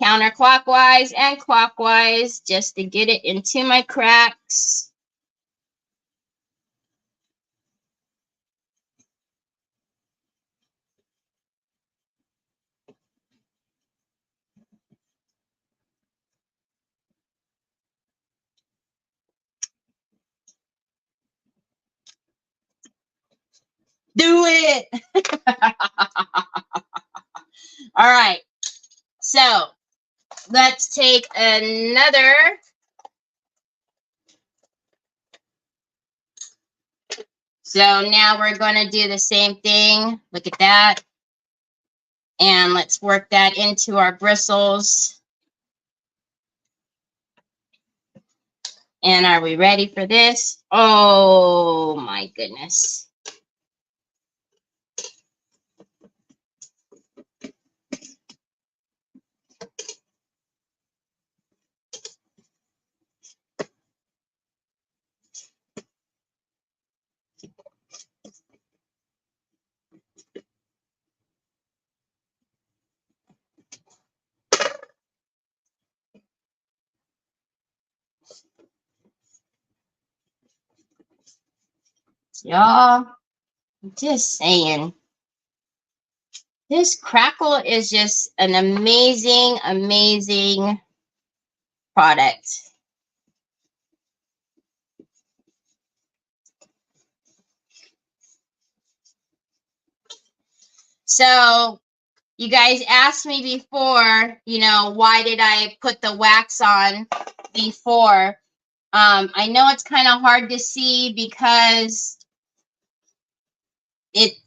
counterclockwise and clockwise, just to get it into my cracks. Do it. All right. So let's take another. So now we're going to do the same thing. Look at that. And let's work that into our bristles. And are we ready for this? Oh my goodness. Y'all, I'm just saying, this crackle is just an amazing, amazing product. So you guys asked me before, you know, why did I put the wax on before? I know it's kind of hard to see because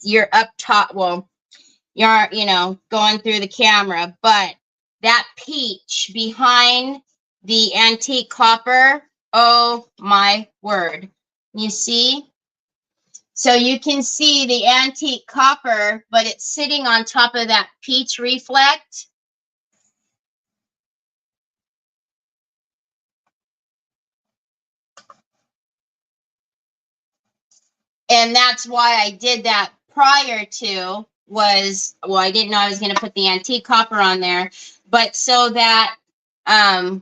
you're up top. Well, you're, you know, going through the camera, but that peach behind the antique copper, oh my word. You see? So you can see the antique copper, but it's sitting on top of that peach reflect. And that's why I did that prior to was, well, I didn't know I was going to put the antique copper on there, but so that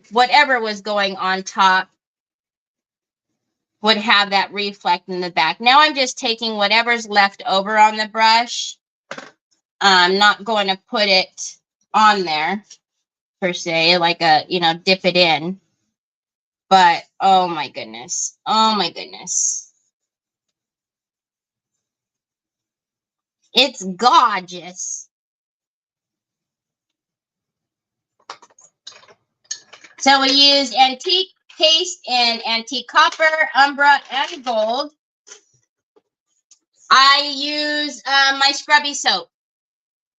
whatever was going on top would have that reflect in the back. Now I'm just taking whatever's left over on the brush. I'm not going to put it on there per se, like a, you know, dip it in. But oh my goodness. Oh my goodness. It's gorgeous. So we use antique paste in antique copper, umbra, and gold. I use my scrubby soap.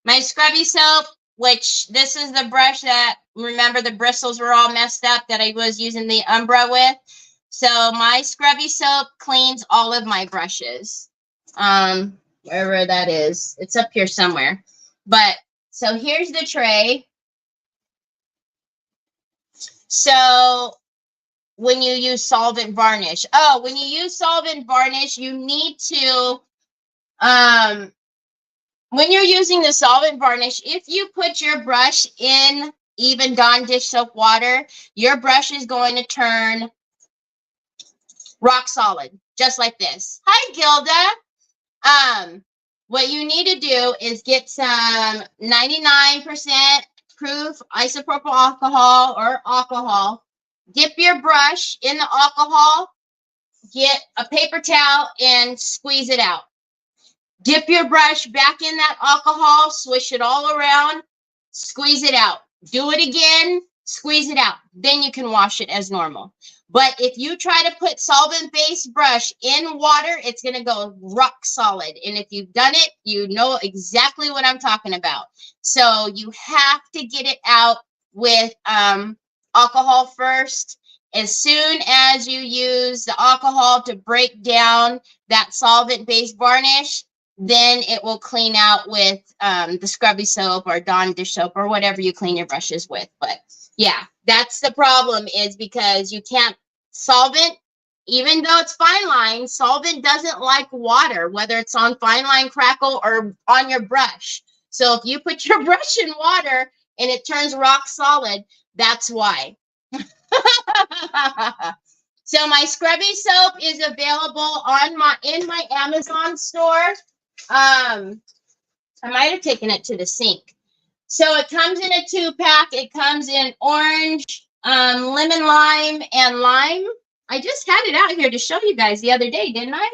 My scrubby soap, which this is the brush that, remember the bristles were all messed up that I was using the umbra with. So my scrubby soap cleans all of my brushes. Wherever that is. It's up here somewhere. But so here's the tray. So when you use solvent varnish, when you use solvent varnish, you need to, when you're using the solvent varnish, if you put your brush in even Dawn dish soap water, your brush is going to turn rock solid, just like this. Hi, Gilda. What you need to do is get some 99% proof isopropyl alcohol or alcohol. Dip your brush in the alcohol, get a paper towel and squeeze it out. Dip your brush back in that alcohol, swish it all around, squeeze it out. Do it again, squeeze it out. Then you can wash it as normal. But if you try to put solvent-based brush in water, it's going to go rock solid. And if you've done it, you know exactly what I'm talking about. So you have to get it out with alcohol first. As soon as you use the alcohol to break down that solvent-based varnish, then it will clean out with the scrubby soap or Dawn dish soap or whatever you clean your brushes with. But yeah, that's the problem, is because you can't solvent, even though it's fine line, solvent doesn't like water, whether it's on fine line crackle or on your brush. So if you put your brush in water and it turns rock solid, that's why. So my scrubby soap is available on in my Amazon store. I might have taken it to the sink. So it comes in a 2-pack. It comes in orange, lemon lime, and lime. I just had it out here to show you guys the other day, didn't I?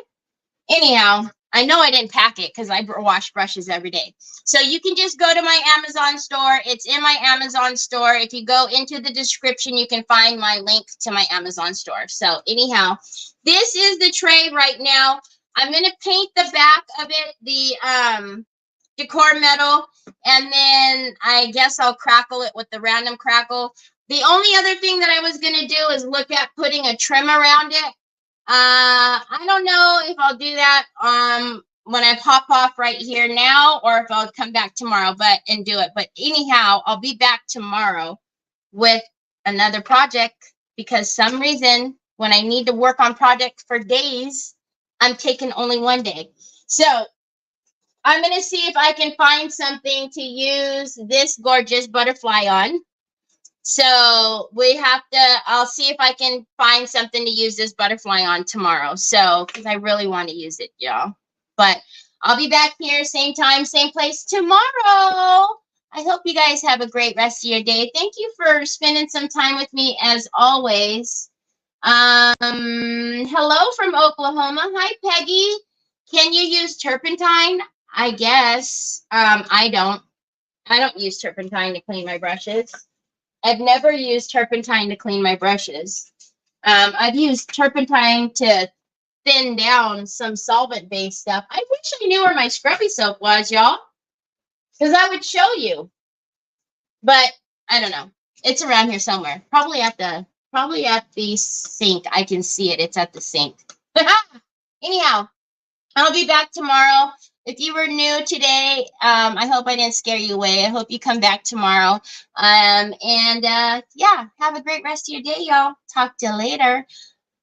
Anyhow, I know I didn't pack it because I wash brushes every day. So you can just go to my Amazon store. It's in my Amazon store. If you go into the description, you can find my link to my Amazon store. So anyhow, this is the tray right now. I'm going to paint the back of it, the decor metal, and then I guess I'll crackle it with the random crackle. The only other thing that I was going to do is look at putting a trim around it. I don't know if I'll do that when I pop off right here now, or if I'll come back tomorrow and do it. But anyhow, I'll be back tomorrow with another project, because some reason when I need to work on projects for days, I'm taking only one day. So I'm going to see if I can find something to use this gorgeous butterfly on. So I'll see if I can find something to use this butterfly on tomorrow. So, because I really want to use it, y'all. But I'll be back here, same time, same place tomorrow. I hope you guys have a great rest of your day. Thank you for spending some time with me as always. Hello from Oklahoma. Hi, Peggy. Can you use turpentine? I guess. I don't use turpentine to clean my brushes. I've never used turpentine to clean my brushes. I've used turpentine to thin down some solvent-based stuff. I wish I knew where my scrubby soap was, y'all, because I would show you. But I don't know. It's around here somewhere. Probably at the sink. I can see it. It's at the sink. Anyhow, I'll be back tomorrow. If you were new today, I hope I didn't scare you away. I hope you come back tomorrow. Yeah, have a great rest of your day, y'all. Talk to you later.